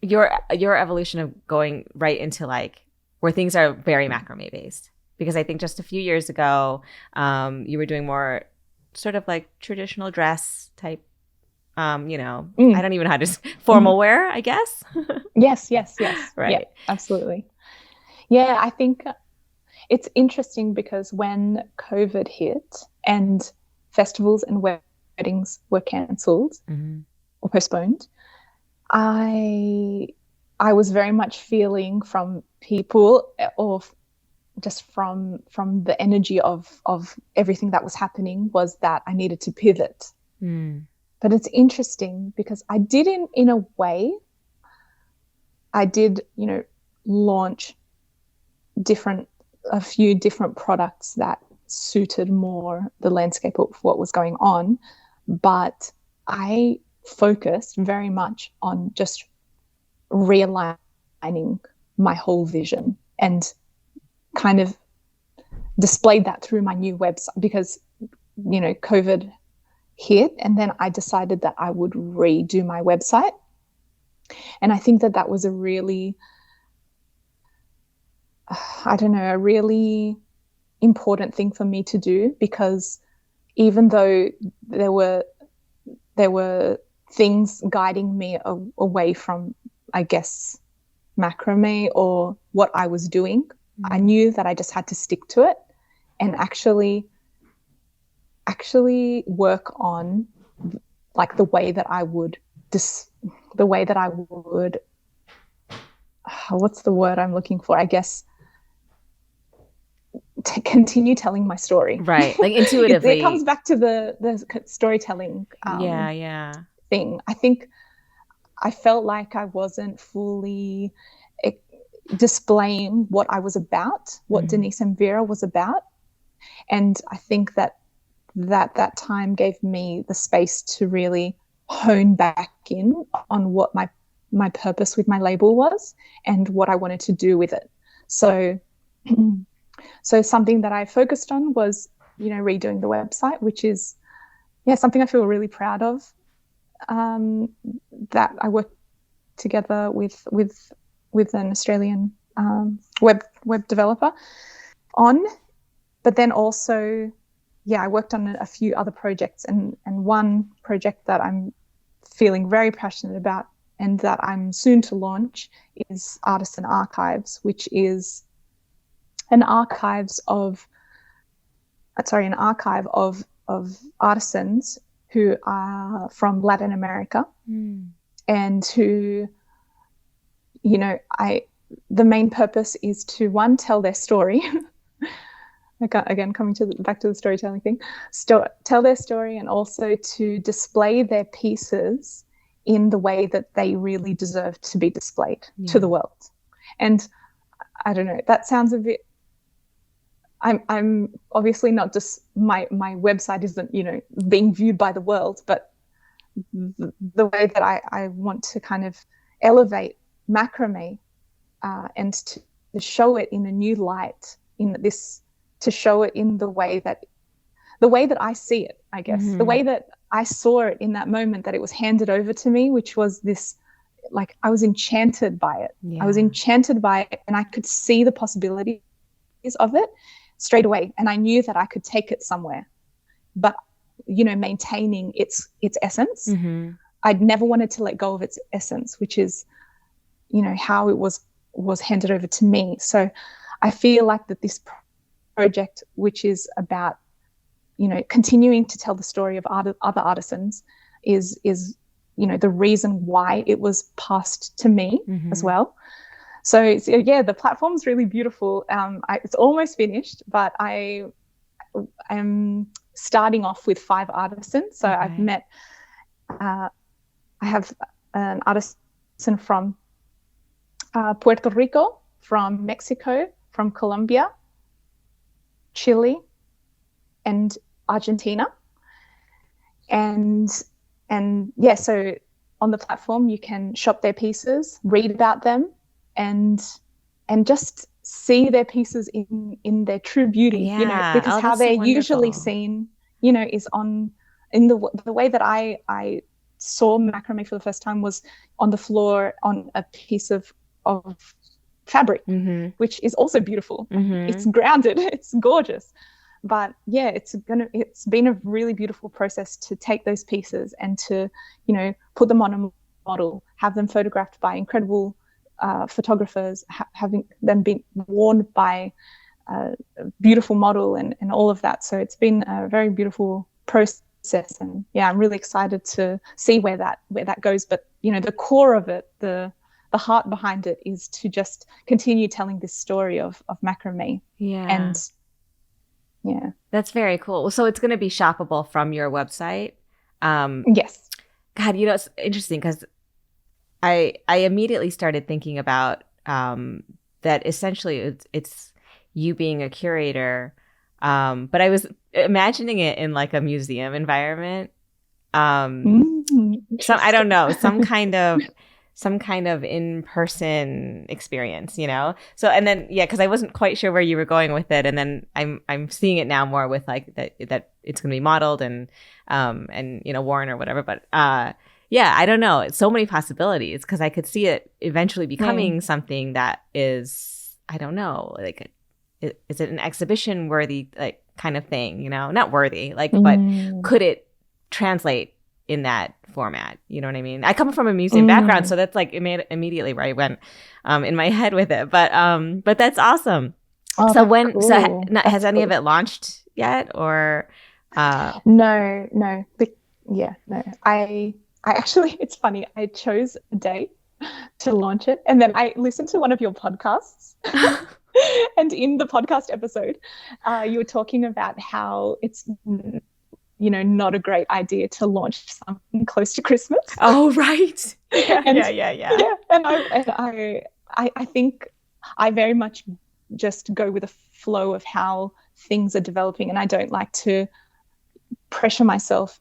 your evolution of going right into like where things are very macrame based. Because I think just a few years ago, you were doing more sort of like traditional dress type, you know, I don't even know how to formal wear, I guess. Yes. Right. Yeah, absolutely. Yeah, I think it's interesting because when COVID hit and festivals and weddings were cancelled or postponed, I was very much feeling from people or just from the energy of everything that was happening was that I needed to pivot. But it's interesting because I did in a way, I did, you know, launch a few different products that suited more the landscape of what was going on. But I focused very much on just realigning my whole vision and kind of displayed that through my new website because, you know, COVID hit and then I decided that I would redo my website. And I think that was a really, a really important thing for me to do because even though there were things guiding me away from, I guess, macrame or what I was doing, I knew that I just had to stick to it and actually work on like the way that I would what's the word I'm looking for? I guess to continue telling my story. Right. Like intuitively. It comes back to the storytelling thing. I think I felt like I wasn't fully displaying what I was about, what Denisse and Vera was about. And I think that time gave me the space to really hone back in on what my purpose with my label was and what I wanted to do with it. So something that I focused on was, you know, redoing the website, which is, something I feel really proud of, that I worked together with an Australian web developer on. But then also, I worked on a few other projects, and one project that I'm feeling very passionate about and that I'm soon to launch is Artisan Archives, which is an archive of artisans who are from Latin America and who, you know, the main purpose is to, one, tell their story. Again, coming back to the storytelling thing, tell their story and also to display their pieces in the way that they really deserve to be displayed to the world. And I don't know, that sounds a bit, I'm obviously not just, my website isn't, you know, being viewed by the world, but the way that I want to kind of elevate macrame and to show it in a new light, to show it in the way that I see it, I guess, the way that I saw it in that moment that it was handed over to me, which was this, like, I was enchanted by it. I was enchanted by it, and I could see the possibilities of it straight away. And I knew that I could take it somewhere, but, you know, maintaining its essence. I'd never wanted to let go of its essence, which is, you know, how it was handed over to me. So I feel like that this project, which is about, you know, continuing to tell the story of other artisans, is you know, the reason why it was passed to me as well. So yeah, the platform's really beautiful. It's almost finished, but I am starting off with 5 artisans. So I've met, I have an artisan from Puerto Rico, from Mexico, from Colombia, Chile, and Argentina. And yeah, so on the platform you can shop their pieces, read about them, and just see their pieces in their true beauty, you know, because how they're usually seen, you know, is in the way that I saw macrame for the first time was on the floor on a piece of fabric, which is also beautiful. It's grounded, it's gorgeous. But yeah, it's been a really beautiful process to take those pieces and to, you know, put them on a model, have them photographed by incredible photographers, having them be worn by a beautiful model and all of that. So it's been a very beautiful process, and yeah, I'm really excited to see where that goes. But, you know, the core of it, the heart behind it, is to just continue telling this story of macrame. And yeah, that's very cool. So it's going to be shoppable from your website. Yes. God, you know, it's interesting because I immediately started thinking about that essentially it's you being a curator, but I was imagining it in like a museum environment. So I don't know, some kind of in-person experience, you know? So, and then, yeah, because I wasn't quite sure where you were going with it. And then I'm seeing it now more with like that it's going to be modeled and, you know, worn or whatever. But, yeah, I don't know. It's so many possibilities because I could see it eventually becoming something that is, I don't know, like, is it an exhibition worthy, like, kind of thing, you know? Not worthy, like, but could it translate in that format? You know what I mean? I come from a museum background, so that's like immediately where I went in my head with it. But that's awesome. Oh, so cool. So has any of it launched yet, or? No. I actually, it's funny. I chose a day to launch it, and then I listened to one of your podcasts. And in the podcast episode, you were talking about how it's, you know, not a great idea to launch something close to Christmas. Oh, right. Yeah. Yeah. And I think I very much just go with the flow of how things are developing, and I don't like to pressure myself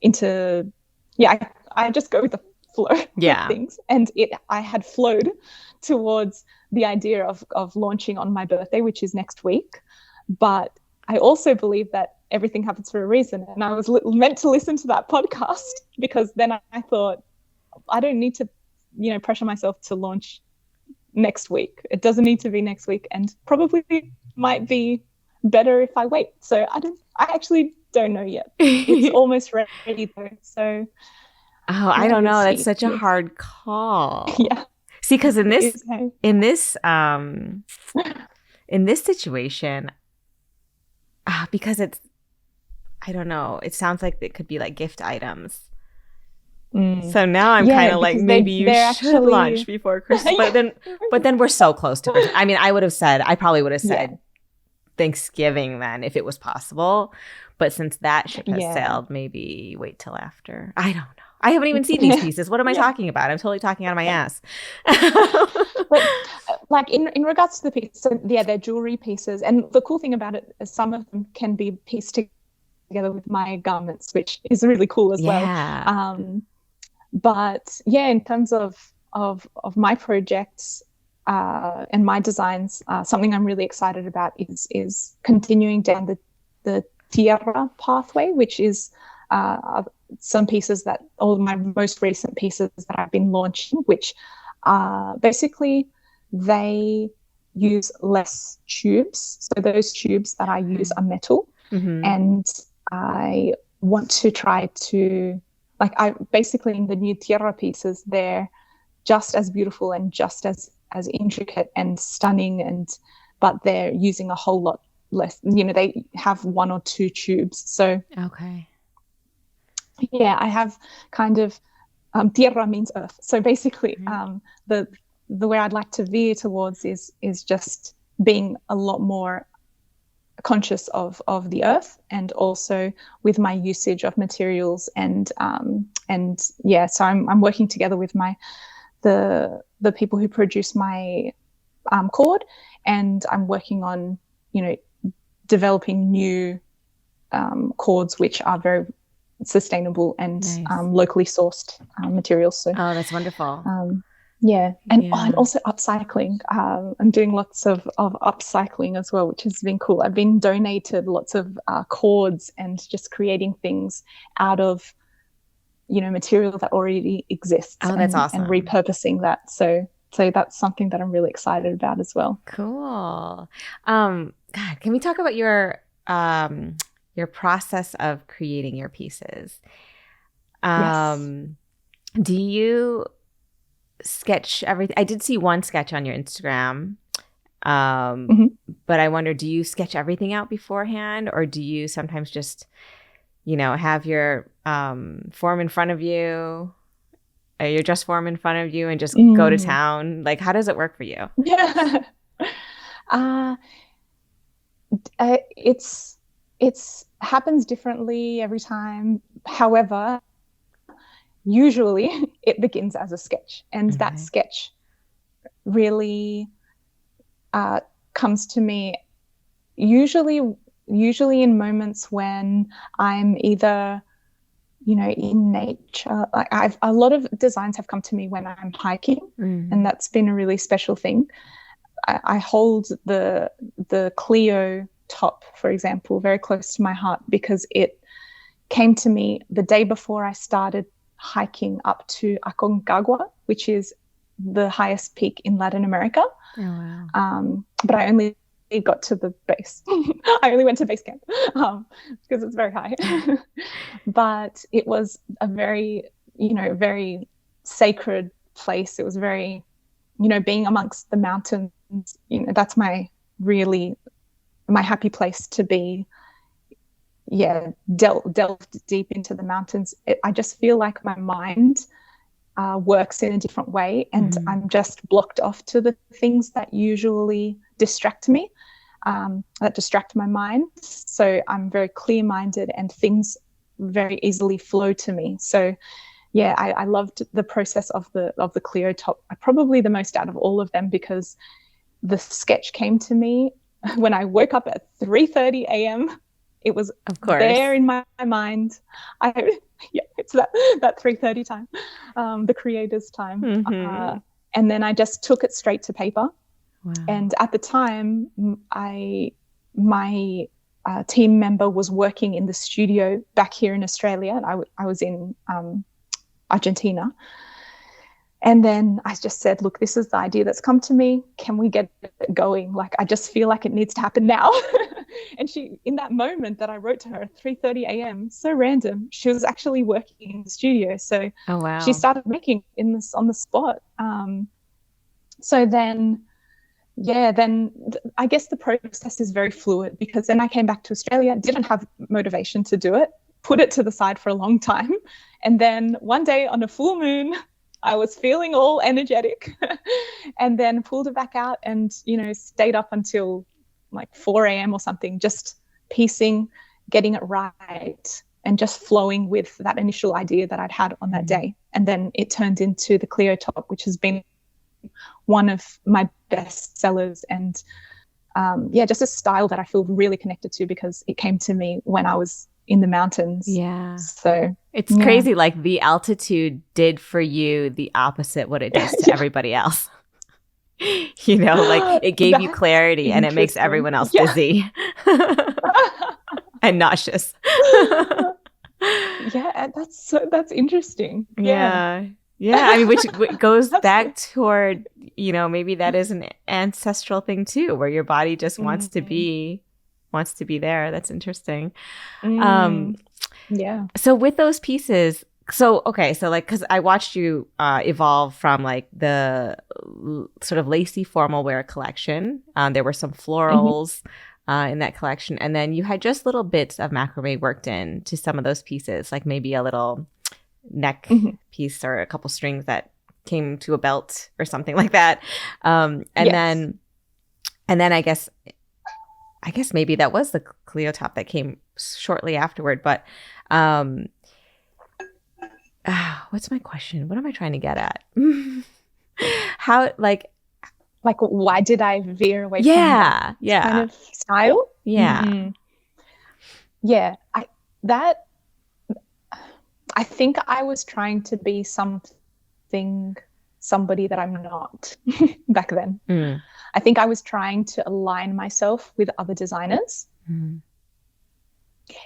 into. Yeah, I just go with the flow of things, and I had flowed towards the idea of launching on my birthday, which is next week, but I also believe that everything happens for a reason, and I was meant to listen to that podcast because then I thought I don't need to, you know, pressure myself to launch next week. It doesn't need to be next week, and probably might be better if I wait. So I actually don't know yet. It's almost ready though. So I don't know. That's such a hard call. Yeah. See, because in this situation, because it's, I don't know, it sounds like it could be like gift items. So now I'm kind of like, maybe you should launch before Christmas. But then we're so close to Christmas. I mean, I probably would have said Thanksgiving then if it was possible. But since that ship has sailed, maybe wait till after. I don't know. I haven't even seen these pieces. What am I talking about? I'm totally talking out of my ass. But like in regards to the pieces, so yeah, they're jewelry pieces. And the cool thing about it is some of them can be pieced together with my garments, which is really cool as well. But yeah, in terms of my projects and my designs, something I'm really excited about is continuing down the tierra pathway, which is some pieces that all my most recent pieces that I've been launching, which basically they use less tubes. So those tubes that I use are metal, and I want to try to, like, I basically in the new tierra pieces, they're just as beautiful and just as intricate and stunning, but they're using a whole lot less. They have 1 or 2 tubes. So yeah, I have kind of tierra means earth. So basically, the way I'd like to veer towards is just being a lot more conscious of the earth, and also with my usage of materials, and yeah, so I'm working together with the people who produce my cord, and I'm working on developing new cords which are very sustainable and locally sourced materials. So that's wonderful. Yeah. And also upcycling. I'm doing lots of upcycling as well, which has been cool. I've been donated lots of cords and just creating things out of, material that already exists. Oh, that's awesome. And repurposing that. So that's something that I'm really excited about as well. Cool. God, can we talk about your process of creating your pieces? Yes. Do you sketch everything? I did see one sketch on your Instagram, but I wonder, do you sketch everything out beforehand, or do you sometimes just, have your form in front of you, your dress form in front of you, and just go to town? Like, how does it work for you? Yeah. It's happens differently every time. However, usually it begins as a sketch, and that sketch really comes to me usually in moments when I'm either in nature. Like a lot of designs have come to me when I'm hiking, and that's been a really special thing. I hold the Clio top, for example, very close to my heart, because it came to me the day before I started hiking up to Aconcagua, which is the highest peak in Latin America. Oh, wow. But I only got to the base. I only went to base camp because it's very high. But it was a very, very sacred place. It was very, being amongst the mountains, that's my happy place to be. Yeah, delved deep into the mountains. I just feel like my mind works in a different way, and I'm just blocked off to the things that usually distract me, that distract my mind. So I'm very clear-minded, and things very easily flow to me. So yeah, I loved the process of the Clio top, probably the most out of all of them, because the sketch came to me when I woke up at 3:30 a.m. It was, of course, there in my mind. It's that 3:30 time, the creator's time. And then I just took it straight to paper. Wow. And at the time, my team member was working in the studio back here in Australia, and I was in Argentina. And then I just said, look, this is the idea that's come to me. Can we get it going? Like, I just feel like it needs to happen now. And she, in that moment that I wrote to her at 3:30 a.m., so random, she was actually working in the studio. So she started making on the spot. So then I guess the process is very fluid, because then I came back to Australia, didn't have motivation to do it, put it to the side for a long time. And then one day on a full moon, I was feeling all energetic and then pulled it back out and, stayed up until like 4 a.m. or something, just piecing, getting it right. and just flowing with that initial idea that I'd had on that day. And then it turned into the Cleo top, which has been one of my best sellers, and just a style that I feel really connected to because it came to me when I was in the mountains. Yeah. So it's crazy. Like the altitude did for you the opposite what it does to everybody else. You know, like it gave you clarity and it makes everyone else dizzy and nauseous. Yeah, that's interesting. Yeah. I mean, which goes back toward, you know, maybe that is an ancestral thing too, where your body just wants to be there. That's interesting. Yeah. So with those pieces, so like, because I watched you evolve from like the sort of lacy formal wear collection. There were some florals in that collection, and then you had just little bits of macrame worked in to some of those pieces, like maybe a little neck piece or a couple strings that came to a belt or something like that. And then I guess maybe that was the Cleo top that came shortly afterward. But what's my question? What am I trying to get at? How like why did I veer away from that kind of style? I think I was trying to be somebody that I'm not back then. I think I was trying to align myself with other designers.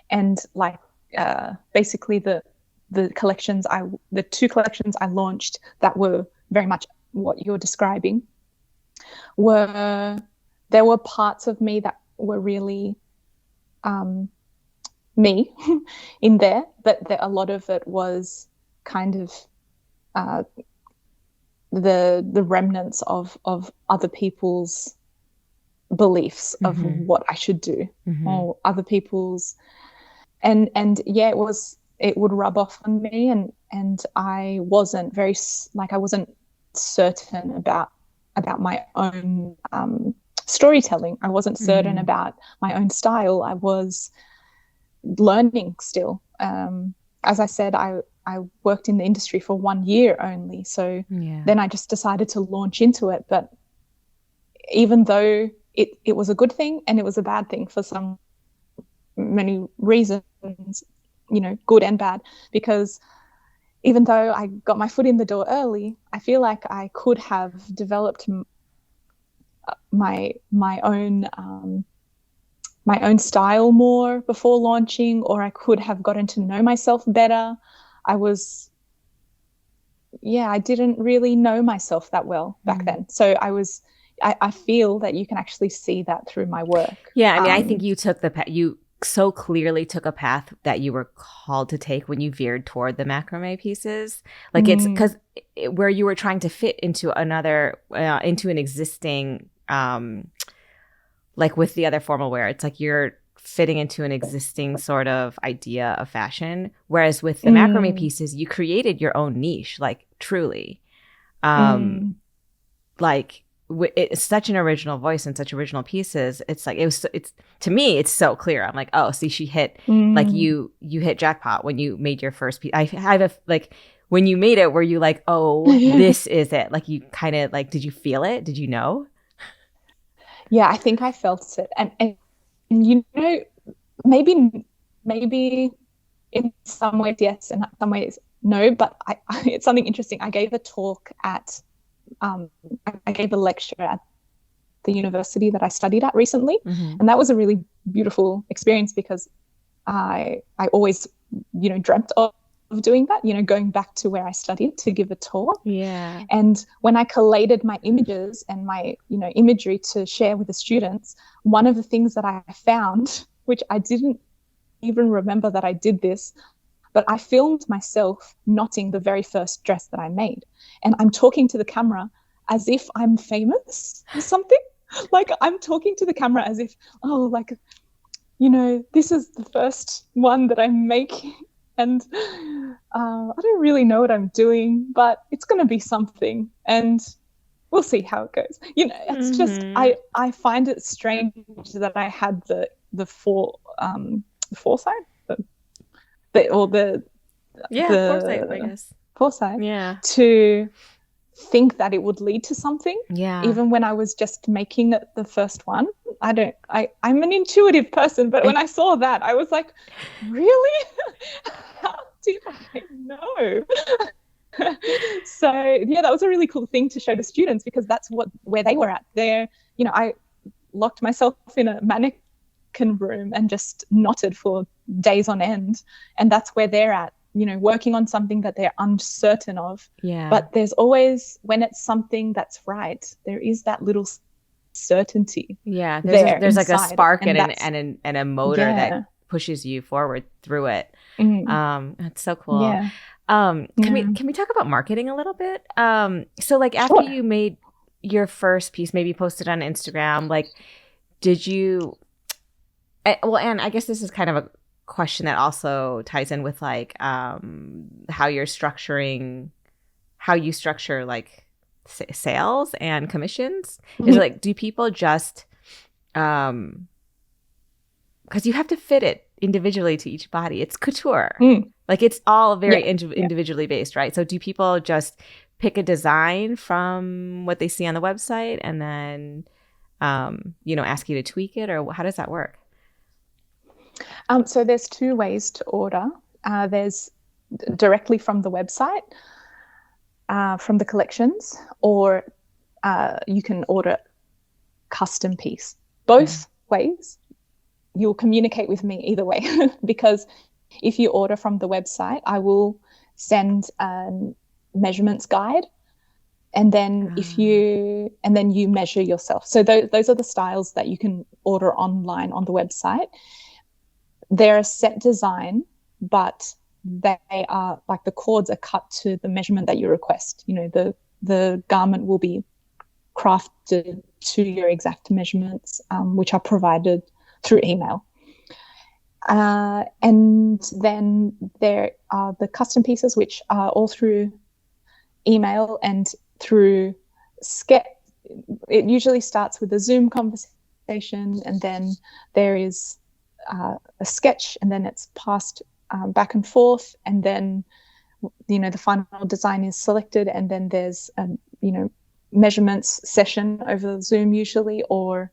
And like basically the two collections I launched that were very much what you're describing there were parts of me that were really me in there, but a lot of it was kind of the remnants of other people's beliefs of what I should do, or other people's, and it would rub off on me, and I wasn't I wasn't certain about my own storytelling. I wasn't certain about my own style. I was learning still. As I said, I worked in the industry for 1 year only, so then I just decided to launch into it. But even though it was a good thing and it was a bad thing for many reasons, you know, good and bad, because even though I got my foot in the door early, I feel like I could have developed my own style more before launching, or I could have gotten to know myself better. I didn't really know myself that well back then. So I feel that you can actually see that through my work. Yeah, I mean, I think you so clearly took a path that you were called to take when you veered toward the macrame pieces. Like it's because where you were trying to fit into into an existing, like with the other formal wear, it's like you're fitting into an existing sort of idea of fashion. Whereas with the macrame pieces, you created your own niche, like truly. Like it's such an original voice and such original pieces. It's like it's to me, it's so clear. I'm like, oh, see, she hit like you hit jackpot when you made your first piece. I have a like when you made it, were you like, oh, this is it? Like you kind of like, did you feel it? Did you know? Yeah, I think I felt it, and you know, maybe in some ways yes, and in some ways no. But it's something interesting. I gave a talk at. I gave a lecture at the university that I studied at recently, and that was a really beautiful experience because I always, you know, dreamt of doing that, you know, going back to where I studied to give a talk. Yeah. And when I collated my images and my, you know, imagery to share with the students, one of the things that I found, which I didn't even remember that I did this, but I filmed myself knotting the very first dress that I made. And I'm talking to the camera as if I'm famous or something. Like I'm talking to the camera as if, oh, like, you know, this is the first one that I'm making. And I don't really know what I'm doing, but it's going to be something. And we'll see how it goes. You know, it's just, I find it strange that I had the foresight, Foresight, I guess. Foresight Yeah. to think that it would lead to something. Yeah. Even when I was just making it the first one, I'm an intuitive person, but when I saw that, I was like, really? How did I know? So yeah, that was a really cool thing to show the students, because that's where they were at. There, I locked myself in a mannequin room and just knotted for days on end, and that's where they're at, working on something that they're uncertain of. Yeah. But there's always, when it's something that's right, there is that little certainty. Yeah, there's like a spark and a motor yeah. that pushes you forward through it. That's so cool. Yeah. Can we talk about marketing a little bit? So like after you made your first piece, maybe posted on Instagram, like did you and I guess this is kind of a question that also ties in with like how you structure like sales and commissions. Is like, do people just because you have to fit it individually to each body. It's couture. Like it's all very individually based, right? So do people just pick a design from what they see on the website and then, ask you to tweak it, or how does that work? So there's two ways to order. There's directly from the website, from the collections, or you can order custom piece. Both ways, you'll communicate with me either way, because if you order from the website, I will send a measurements guide, and then you measure yourself. So those are the styles that you can order online on the website. They're a set design, but they are like the cords are cut to the measurement that you request. The garment will be crafted to your exact measurements, which are provided through email. And then there are the custom pieces, which are all through email and through sketch. It usually starts with a Zoom conversation, and then there is a sketch, and then it's passed back and forth, and then the final design is selected, and then there's a measurements session over Zoom usually, or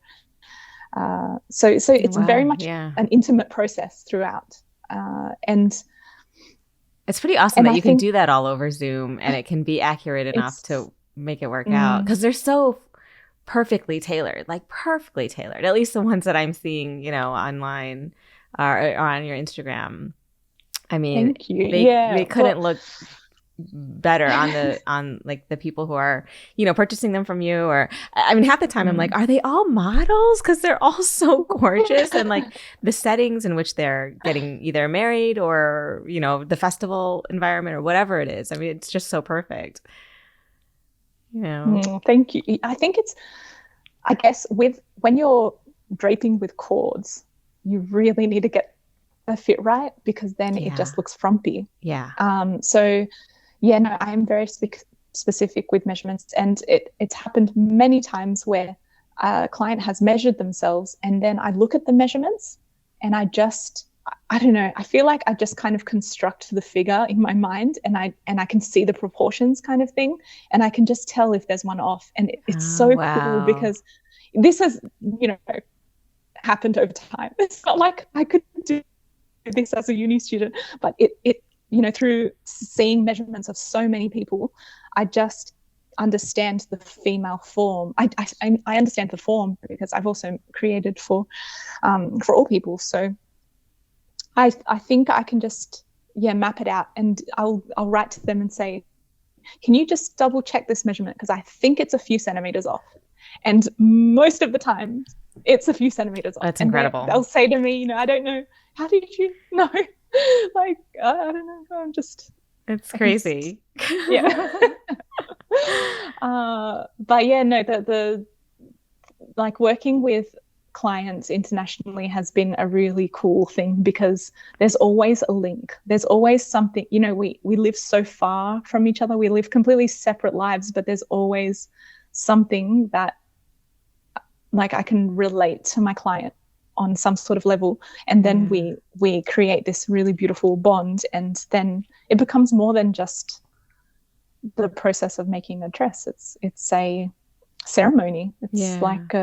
so it's very much an intimate process throughout, and it's pretty awesome that you can do that all over Zoom, and it can be accurate enough to make it work out, because they're so perfectly tailored, at least the ones that I'm seeing, online or on your Instagram. I mean, they couldn't look better on like the people who are purchasing them from you. Or I mean, half the time I'm like, are they all models? Because they're all so gorgeous, and like the settings in which they're getting either married or the festival environment or whatever it is. I mean, it's just so perfect. Thank you. I guess when you're draping with cords, you really need to get the fit right, because then it just looks frumpy. I'm very specific with measurements, and it's happened many times where a client has measured themselves, and then I look at the measurements and I don't know, I feel like I just kind of construct the figure in my mind, and I can see the proportions kind of thing, and I can just tell if there's one off. And it's so cool, because this has happened over time. It's not like I could do this as a uni student, but it through seeing measurements of so many people, I just understand the female form. I understand the form, because I've also created for all people. So I think I can just map it out, and I'll write to them and say, can you just double check this measurement, because I think it's a few centimeters off. And most of the time it's a few centimeters off. That's incredible. They'll say to me, I don't know, how did you know? Like, I don't know, it's crazy. But the like working with clients internationally has been a really cool thing, because there's always a link. There's always something, we live so far from each other. We live completely separate lives, but there's always something that like I can relate to my client on some sort of level, and then we create this really beautiful bond, and then it becomes more than just the process of making a dress. It's a ceremony. It's like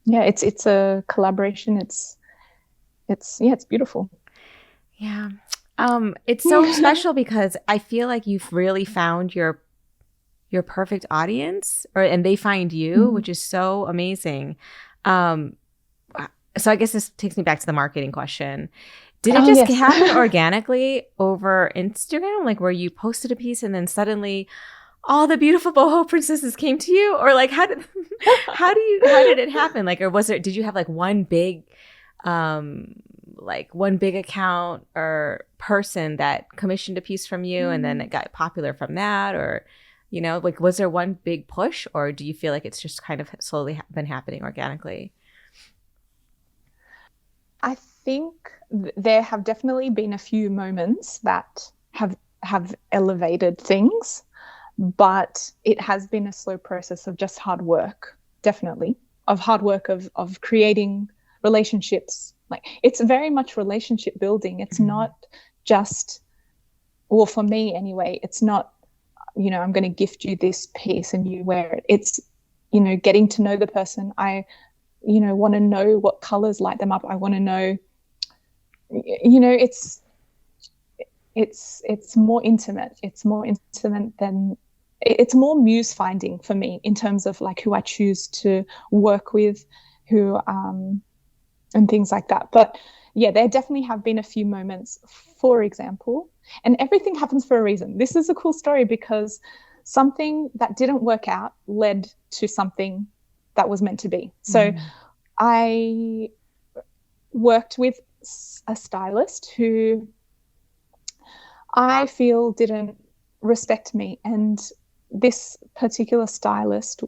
it's a collaboration. It's beautiful. Yeah. It's so special because I feel like you've really found your perfect audience, and they find you, which is so amazing. So I guess this takes me back to the marketing question. Did it just happen organically over Instagram, like where you posted a piece and then suddenly all the beautiful boho princesses came to you, or like how did it happen? Like, or did you have like one big account or person that commissioned a piece from you and then it got popular from that, or like was there one big push, or do you feel like it's just kind of slowly been happening organically? I think there have definitely been a few moments that have elevated things, but it has been a slow process of just hard work, definitely, of hard work of creating relationships. Like, it's very much relationship building. It's not just, well, for me anyway, it's not, I'm going to gift you this piece and you wear it. It's, getting to know the person. I want to know what colors light them up. I want to know, it's more intimate. It's more intimate than, it's more muse finding for me in terms of like who I choose to work with, who, and things like that. But yeah, there definitely have been a few moments, for example, and everything happens for a reason. This is a cool story because something that didn't work out led to something that was meant to be. So I worked with a stylist who I feel didn't respect me. And this particular stylist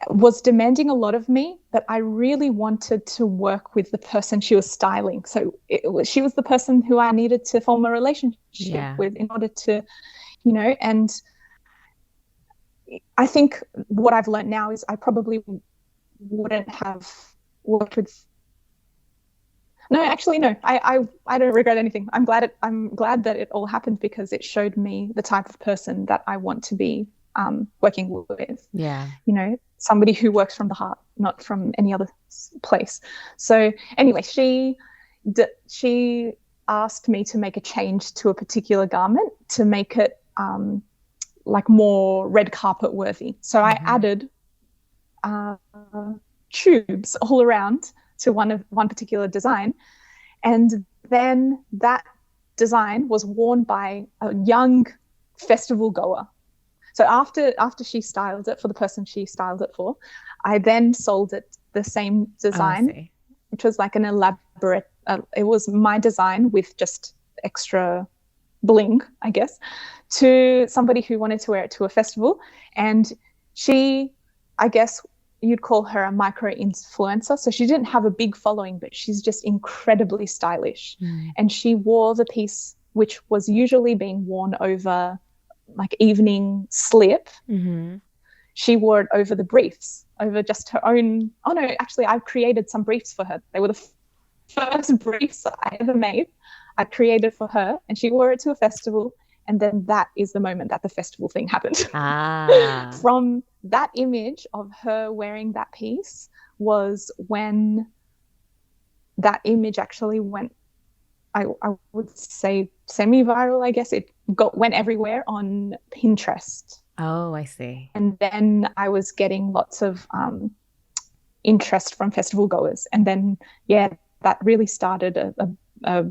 was demanding a lot of me, but I really wanted to work with the person she was styling. So she was the person who I needed to form a relationship with in order to, and I think what I've learned now is I probably wouldn't have worked with. No, actually, no. I don't regret anything. I'm glad that it all happened because it showed me the type of person that I want to be working with. Yeah. Somebody who works from the heart, not from any other place. So anyway, she asked me to make a change to a particular garment to make it like more red carpet worthy. So I added tubes all around to one particular design, and then that design was worn by a young festival goer. So after she styled it for the person she styled it for, I then sold it the same design, which was like an elaborate, it was my design with just extra bling, I guess, to somebody who wanted to wear it to a festival. And she, I guess you'd call her a micro influencer. So she didn't have a big following, but she's just incredibly stylish. And she wore the piece, which was usually being worn over like evening slip. She wore it over the briefs, over just her own. Oh no, actually I created some briefs for her. They were the first briefs I ever made. I created for her, and she wore it to a festival. And then that is the moment that the festival thing happened. From that image of her wearing that piece was when that image actually went, I would say semi-viral, I guess. It went everywhere on Pinterest. Oh, I see. And then I was getting lots of interest from festival goers. And then, that really started a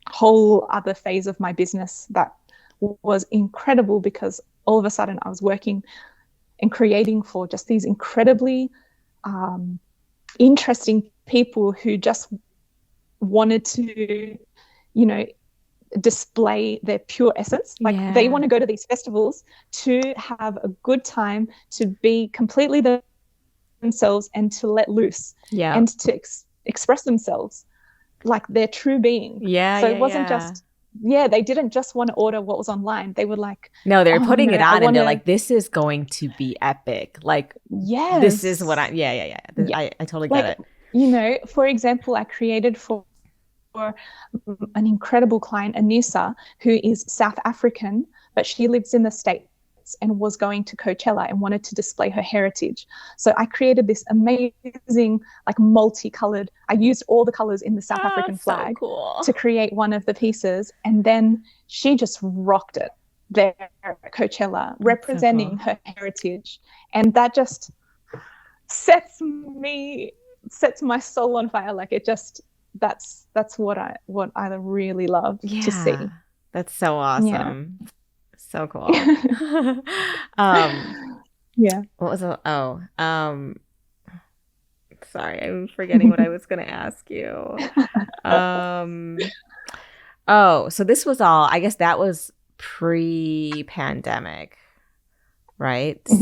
whole other phase of my business that was incredible, because all of a sudden I was working and creating for just these incredibly interesting people who just wanted to, display their pure essence. Like they want to go to these festivals to have a good time, to be completely themselves and to let loose and to express themselves like their true being. So it wasn't just they didn't just want to order what was online. They were like, No, they're oh putting no, it I on and want they're to. like, this is going to be epic. Like, this is what Yes. Yeah. I totally get Like, it. for example, I created for an incredible client, Anissa, who is South African, but she lives in the States and was going to Coachella and wanted to display her heritage. So I created this amazing, like multicolored, I used all the colors in the South Oh, African it's so flag cool. to create one of the pieces. And then she just rocked it there at Coachella, That's so cool. representing her heritage. And that just sets my soul on fire. Like it just, that's what I really love to Yeah, see. that's so Yeah. awesome. So cool. Um, Yeah. what was the, sorry, I'm forgetting what I was gonna ask you. Um, oh, so this was all, I guess that was pre-pandemic, right? I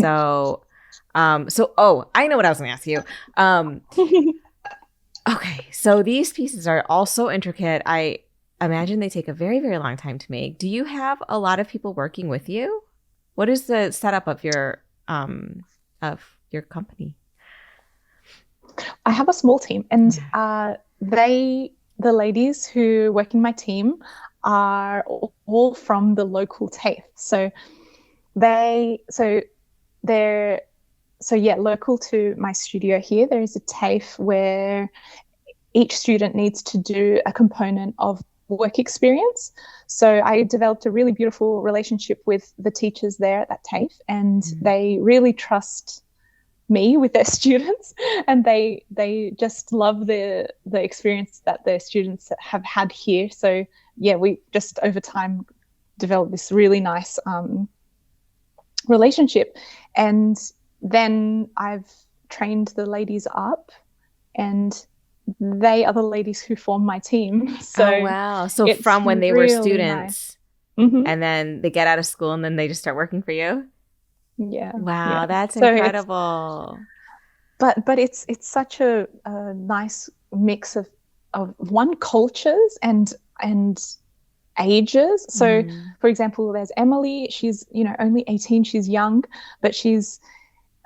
know what I was gonna ask you. Um, okay, so these pieces are all so intricate. I imagine they take a very, very long time to make. Do you have a lot of people working with you? What is the setup of your company? I have a small team, and Yeah. the ladies who work in my team are all from the local TAFE. They, so they're, so yeah, local to my studio here, there is a TAFE where each student needs to do a component of work experience. So I developed a really beautiful relationship with the teachers there at that TAFE, and Mm. they really trust me with their students, and they just love the experience that their students have had here. So yeah, we just over time developed this really nice relationship, and then I've trained the ladies up, and they are the ladies who form my team. Oh, So wow. So it's from when they were really nice. students Mm-hmm. and then they get out of school and then they just start working for you? Yeah, yeah. Wow, that's So it's incredible. but it's such a nice mix of one cultures and ages. So Mm. for example, there's Emily. She's only 18. She's young, but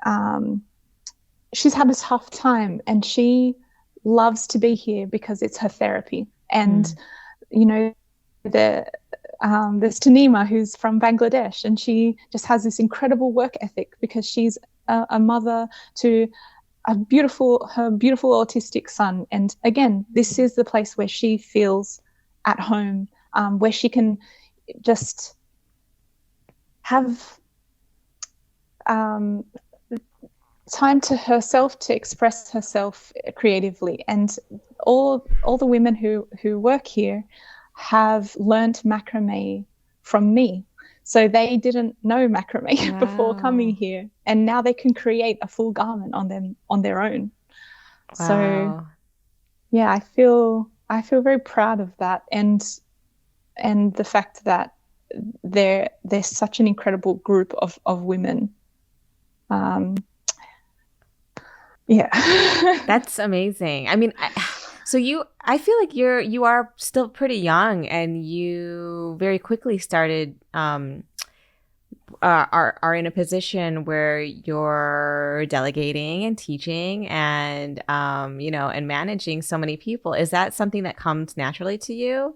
um, she's had a tough time, and she loves to be here because it's her therapy. And Mm. you know the there's Tanima, who's from Bangladesh, and she just has this incredible work ethic because she's a mother to her beautiful autistic son. And again, this is the place where she feels at home, where she can just have um, time to herself to express herself creatively. And all the women who work here have learnt macrame from me. So they didn't know macrame before coming Wow. here, and now they can create a full garment on their own. So Wow. yeah, I feel very proud of that, and the fact that there's such an incredible group of women. Um, yeah. That's amazing. I mean, I feel like you are still pretty young and you very quickly started are in a position where you're delegating and teaching and and managing so many people. Is that something that comes naturally to you?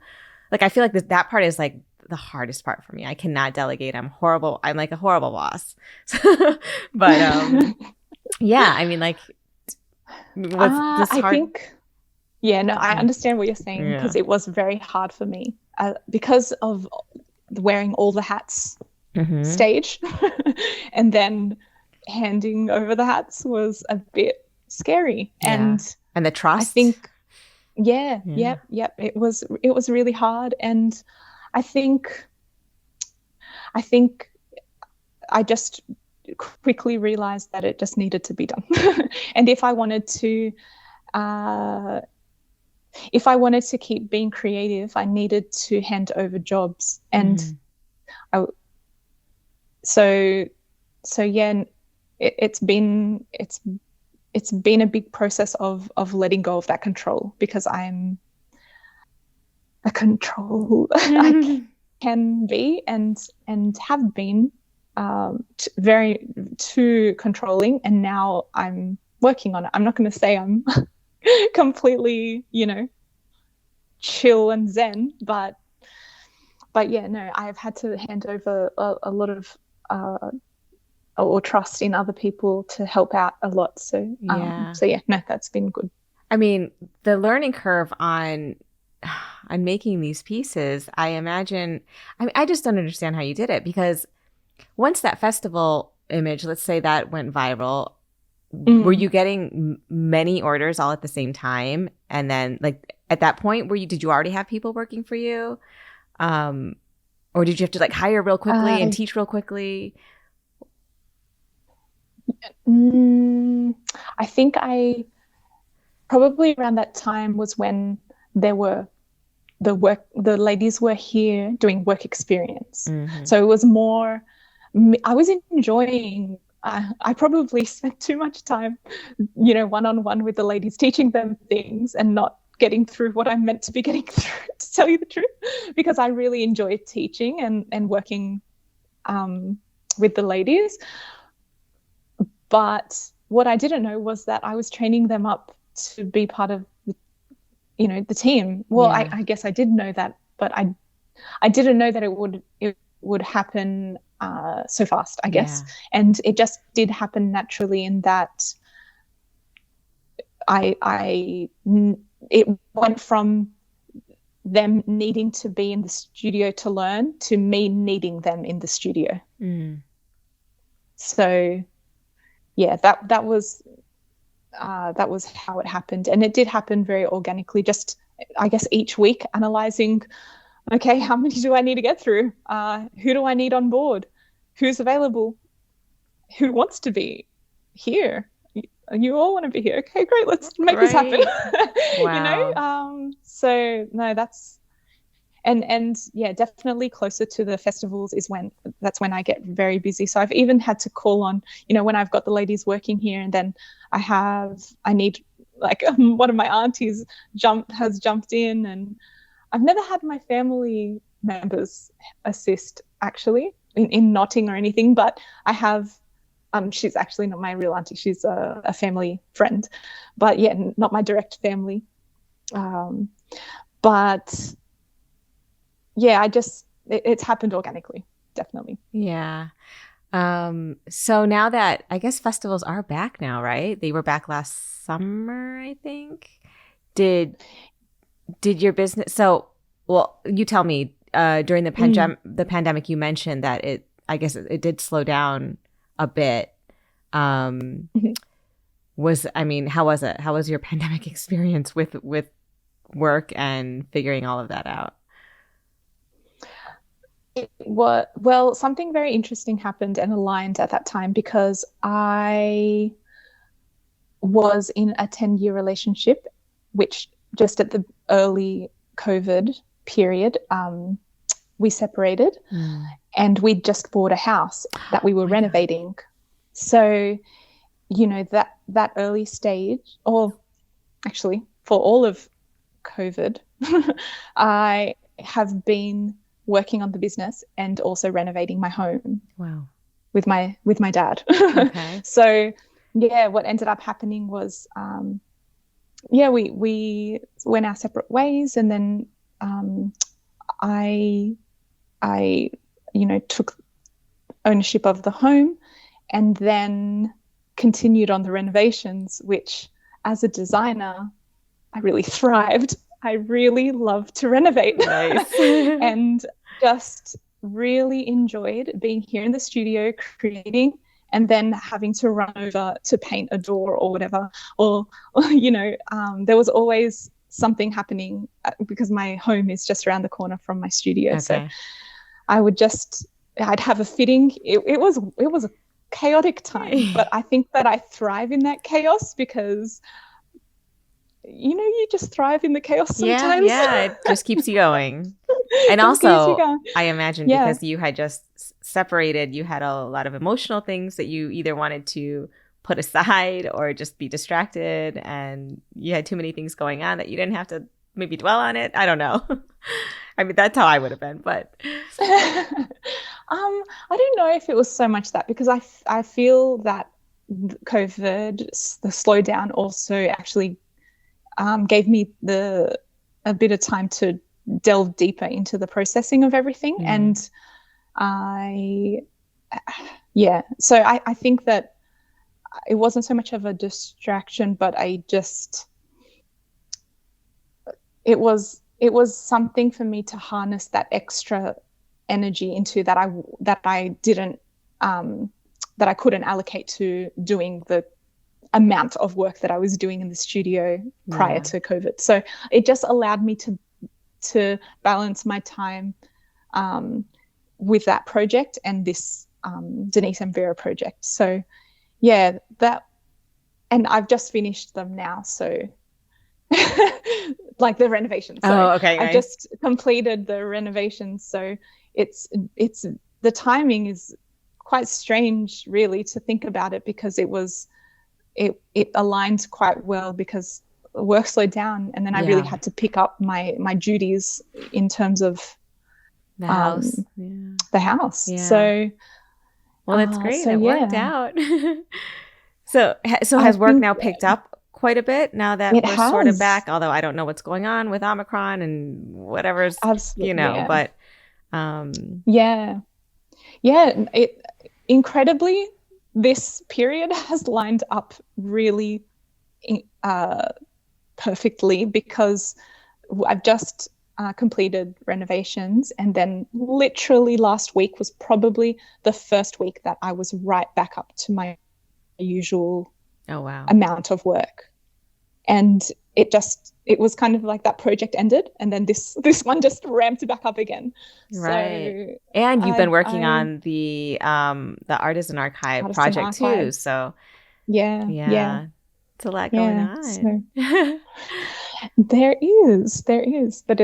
Like I feel like that part is like the hardest part for me. I cannot delegate. I'm horrible. I'm like a horrible boss. But yeah, I mean like was this I hard? think, yeah, no, I Mm. understand what you're saying, Yeah. because it was very hard for me because of wearing all the hats Mm-hmm. stage, and then handing over the hats was a bit scary. Yeah. And And the I trust. think, yeah, Yeah. yep, it was really hard. And I think I think I just quickly realized that it just needed to be done. And uh, if I wanted to keep being creative, I needed to hand over jobs. And Mm. I, so yeah, it's been a big process of letting go of that control, because a control. I can be and have been very too controlling, and now I'm working on it. I'm not going to say I'm completely, chill and zen, but yeah, no, I've had to hand over a lot of or trust in other people to help out a lot. So yeah, no, that's been good. I mean, the learning curve on making these pieces, I imagine, I just don't understand how you did it, because once that festival image, let's say that went viral, were you getting many orders all at the same time? And then like at that point, did you already have people working for you? Or did you have to like hire real quickly and teach real quickly? I think probably around that time was when there were the ladies were here doing work experience. So it was more, I was enjoying, I probably spent too much time, one-on-one with the ladies, teaching them things and not getting through what I'm meant to be getting through, to tell you the truth, because I really enjoy teaching and working with the ladies. But what I didn't know was that I was training them up to be part of the team. Well, yeah. I guess I did know that, but I didn't know that it would happen so fast, I guess. Yeah. And it just did happen naturally in that it went from them needing to be in the studio to learn to me needing them in the studio. So yeah, that was how it happened. And it did happen very organically, just I guess each week analyzing, okay, how many do I need to get through? Who do I need on board? Who's available? Who wants to be here? You all want to be here. Okay, great. Let's make this happen. Wow. So no, that's, and yeah, definitely closer to the festivals that's when I get very busy. So I've even had to call on, when I've got the ladies working here, and then I need like one of my aunties has jumped in, and I've never had my family members assist actually in knotting or anything, but I have. She's actually not my real auntie. She's a family friend, but yeah, not my direct family. But yeah, it's happened organically, definitely. Yeah. So now that I guess festivals are back now, right? They were back last summer, I think. Did your business? So, well, you tell me. During the pandemic, you mentioned that I guess it did slow down a bit. How was it? How was your pandemic experience with work and figuring all of that out? Well, something very interesting happened and aligned at that time, because I was in a 10-year relationship, which just at the early COVID period, we separated, and we'd just bought a house that we were renovating. God. So, that early stage, or actually for all of COVID, I have been working on the business and also renovating my home. Wow. With my dad. Okay. So yeah, what ended up happening was, we went our separate ways, and then I took ownership of the home, and then continued on the renovations, which as a designer, I really thrived. I really love to renovate. Nice. And just really enjoyed being here in the studio creating, and then having to run over to paint a door or whatever, or there was always something happening because my home is just around the corner from my studio. Okay. So I'd have a fitting. It was a chaotic time, but I think that I thrive in that chaos, because you just thrive in the chaos sometimes. Yeah, it just keeps you going. And also, I imagine because you had just separated, you had a lot of emotional things that you either wanted to put aside or just be distracted, and you had too many things going on that you didn't have to maybe dwell on it. I don't know. I mean, that's how I would have been, but I don't know if it was so much that, because I feel that COVID, the slowdown, also actually gave me a bit of time to delve deeper into the processing of everything. And so I think that it wasn't so much of a distraction, but it was something for me to harness that extra energy into that I couldn't allocate to doing the amount of work that I was doing in the studio prior to COVID. So it just allowed me to balance my time with that project and this Denisse and Vera project. So yeah, and I've just finished them now. So like the renovations. Oh, okay. I just completed the renovations. So it's the timing is quite strange, really, to think about it, because it aligned quite well, because work slowed down, and then I really had to pick up my duties in terms of the house. The house. Yeah. So well, that's great. It worked out. So has work now picked up quite a bit now that we're sort of back? Although I don't know what's going on with Omicron and whatever's, but it incredibly, this period has lined up really perfectly, because I've just completed renovations, and then literally last week was probably the first week that I was right back up to my usual amount of work. And it was kind of like that project ended, and then this one just ramped back up again. Right. So and you've been working on the Artisan Archive project too. So yeah. It's a lot going on. So, there is, but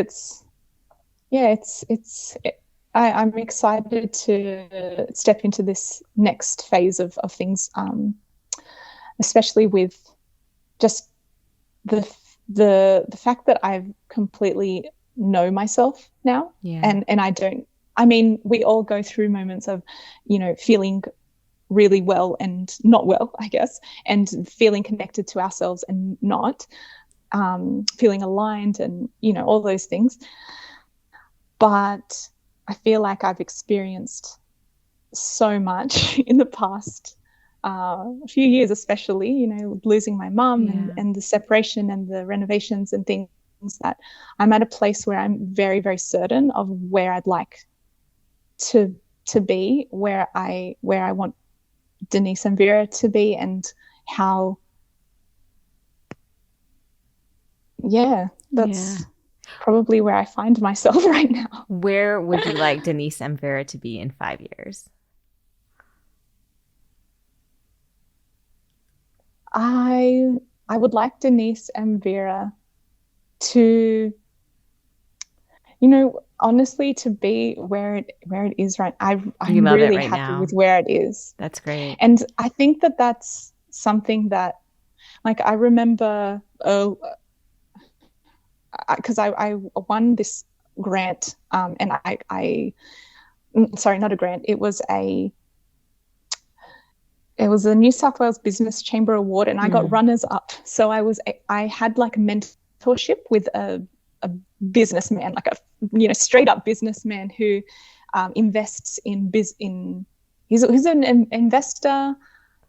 I'm excited to step into this next phase of things, especially with just the fact that I've completely know myself now. And I mean, we all go through moments of, feeling really well and not well, I guess, and feeling connected to ourselves and not, feeling aligned and, all those things. But I feel like I've experienced so much in the past few years, especially, losing my mum and the separation and the renovations and things, that I'm at a place where I'm very, very certain of where I'd like to be, where I want Denisse and Vera to be, and how that's probably where I find myself right now. Where would you like Denisse and Vera to be in 5 years? I would like Denisse and Vera to, honestly, to be where it is right. I'm really happy now with where it is. That's great. And I think that that's something that, like, I remember, because I won this grant, and sorry, not a grant. It was a New South Wales Business Chamber Award, and I got runners up. So I had like a mentorship with a businessman, like a straight up businessman who invests in he's an investor,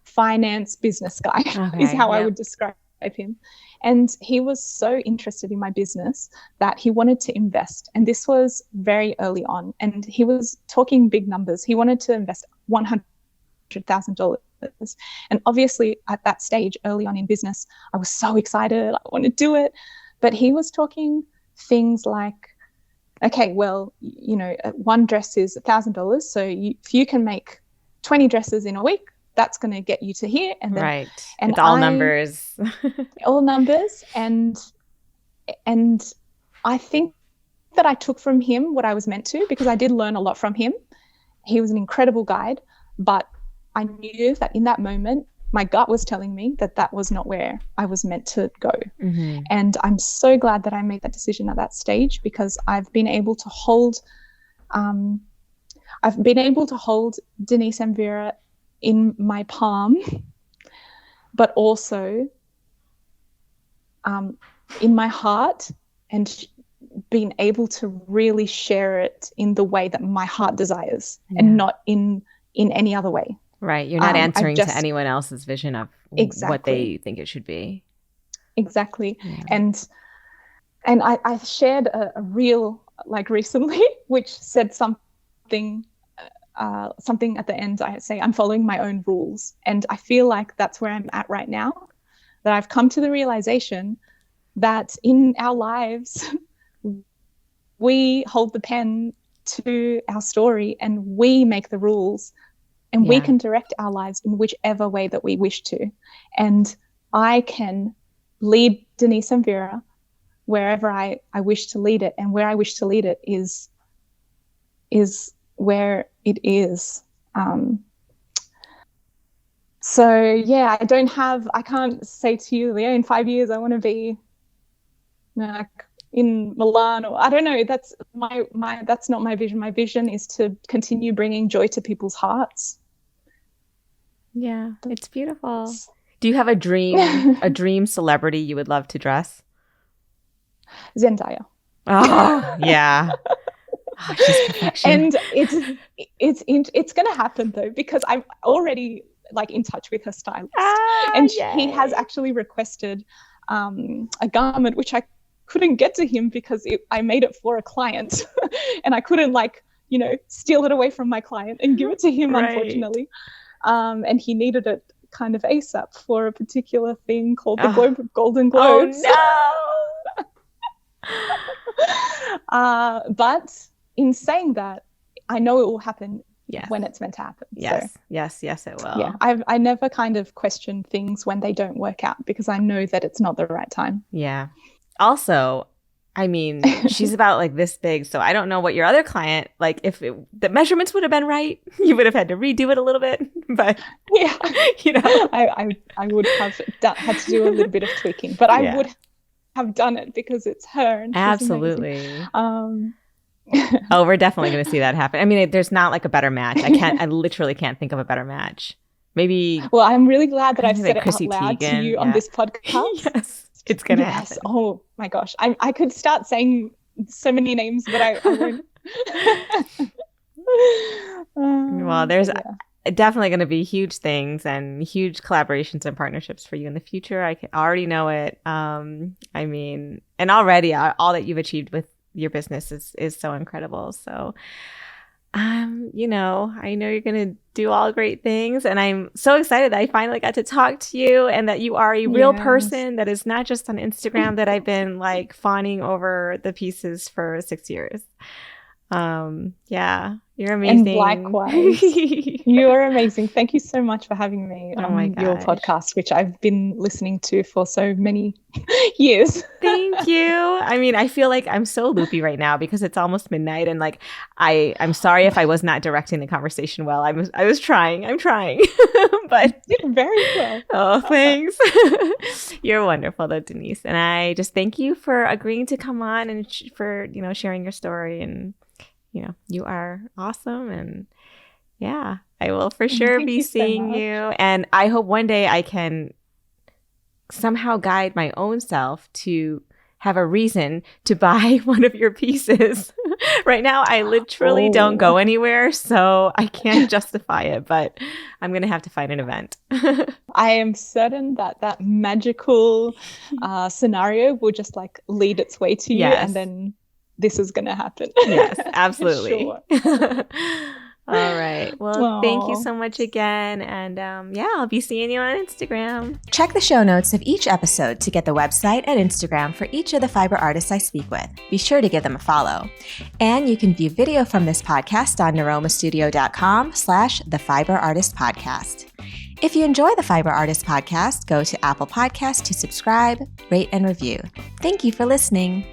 finance, business guy, is how I would describe him. And he was so interested in my business that he wanted to invest. And this was very early on. And he was talking big numbers. He wanted to invest $100,000. And obviously at that stage, early on in business, I was so excited. I want to do it. But he was talking things like, okay, well, one dress is $1,000. So if you can make 20 dresses in a week, that's going to get you to here. And then, right. And it's all numbers. All numbers. And I think that I took from him what I was meant to, because I did learn a lot from him. He was an incredible guide, but I knew that in that moment, my gut was telling me that that was not where I was meant to go. Mm-hmm. And I'm so glad that I made that decision at that stage, because I've been able to hold Denisse and Vera in my palm, but also in my heart, and being able to really share it in the way that my heart desires, and not in any other way. Right. You're not answering to anyone else's vision of what they think it should be. Exactly. Yeah. And I shared a reel like recently, which said something at the end. I say, I'm following my own rules. And I feel like that's where I'm at right now, that I've come to the realization that in our lives, we hold the pen to our story, and we make the rules, and we can direct our lives in whichever way that we wish to. And I can lead Denisse and Vera wherever I wish to lead it, and where I wish to lead it is where it is. So yeah, I can't say to you, Leo, in 5 years I want to be in Milan, or I don't know. That's that's not my vision. My vision is to continue bringing joy to people's hearts. Yeah, it's beautiful. Do you have a dream celebrity you would love to dress? Zendaya. Oh, yeah. Oh, she's perfection. And it's going to happen though, because I'm already like in touch with her stylist, and he has actually requested a garment which I couldn't get to him because I made it for a client, and I couldn't steal it away from my client and give it to him, unfortunately. And he needed it kind of ASAP for a particular thing called the Golden Globes. Oh no! But in saying that, I know it will happen when it's meant to happen. Yes, so, yes, it will. Yeah, I never kind of question things when they don't work out, because I know that it's not the right time. Yeah. Also, I mean, she's about like this big, so I don't know what your other client, like if the measurements would have been right, you would have had to redo it a little bit, but yeah, I would have had to do a little bit of tweaking, but I would have done it because it's her. And absolutely. Oh, we're definitely going to see that happen. I mean, there's not like a better match. I literally can't think of a better match. Maybe. Well, I'm really glad that I've said it out loud to you on this podcast. Yes. It's going to happen. Oh my gosh. I could start saying so many names, but I won't. Well, there's definitely going to be huge things and huge collaborations and partnerships for you in the future. I already know it. I mean, and already all that you've achieved with your business is so incredible. So, I know you're going to do all great things, and I'm so excited that I finally got to talk to you, and that you are a real person that is not just on Instagram that I've been like fawning over the pieces for 6 years. Yeah, you're amazing. And likewise, you are amazing. Thank you so much for having me on your podcast, which I've been listening to for so many years. Thank you. I mean, I feel like I'm so loopy right now because it's almost midnight, and like I'm sorry if I was not directing the conversation well. I was trying. I'm trying, but you did very well. Oh, thanks. You're wonderful, though, Denisse, and I just thank you for agreeing to come on and for sharing your story. And you are awesome, and I will for sure be seeing you. And I hope one day I can somehow guide my own self to have a reason to buy one of your pieces. Right now, I literally don't go anywhere, so I can't justify it, but I'm going to have to find an event. I am certain that magical scenario will just like lead its way to you, and then this is going to happen. Yes, absolutely. Sure. All right. Well, thank you so much again. And I'll be seeing you on Instagram. Check the show notes of each episode to get the website and Instagram for each of the fiber artists I speak with. Be sure to give them a follow. And you can view video from this podcast on niromastudio.com/thefiberartistpodcast. If you enjoy the Fiber Artist Podcast, go to Apple Podcasts to subscribe, rate, and review. Thank you for listening.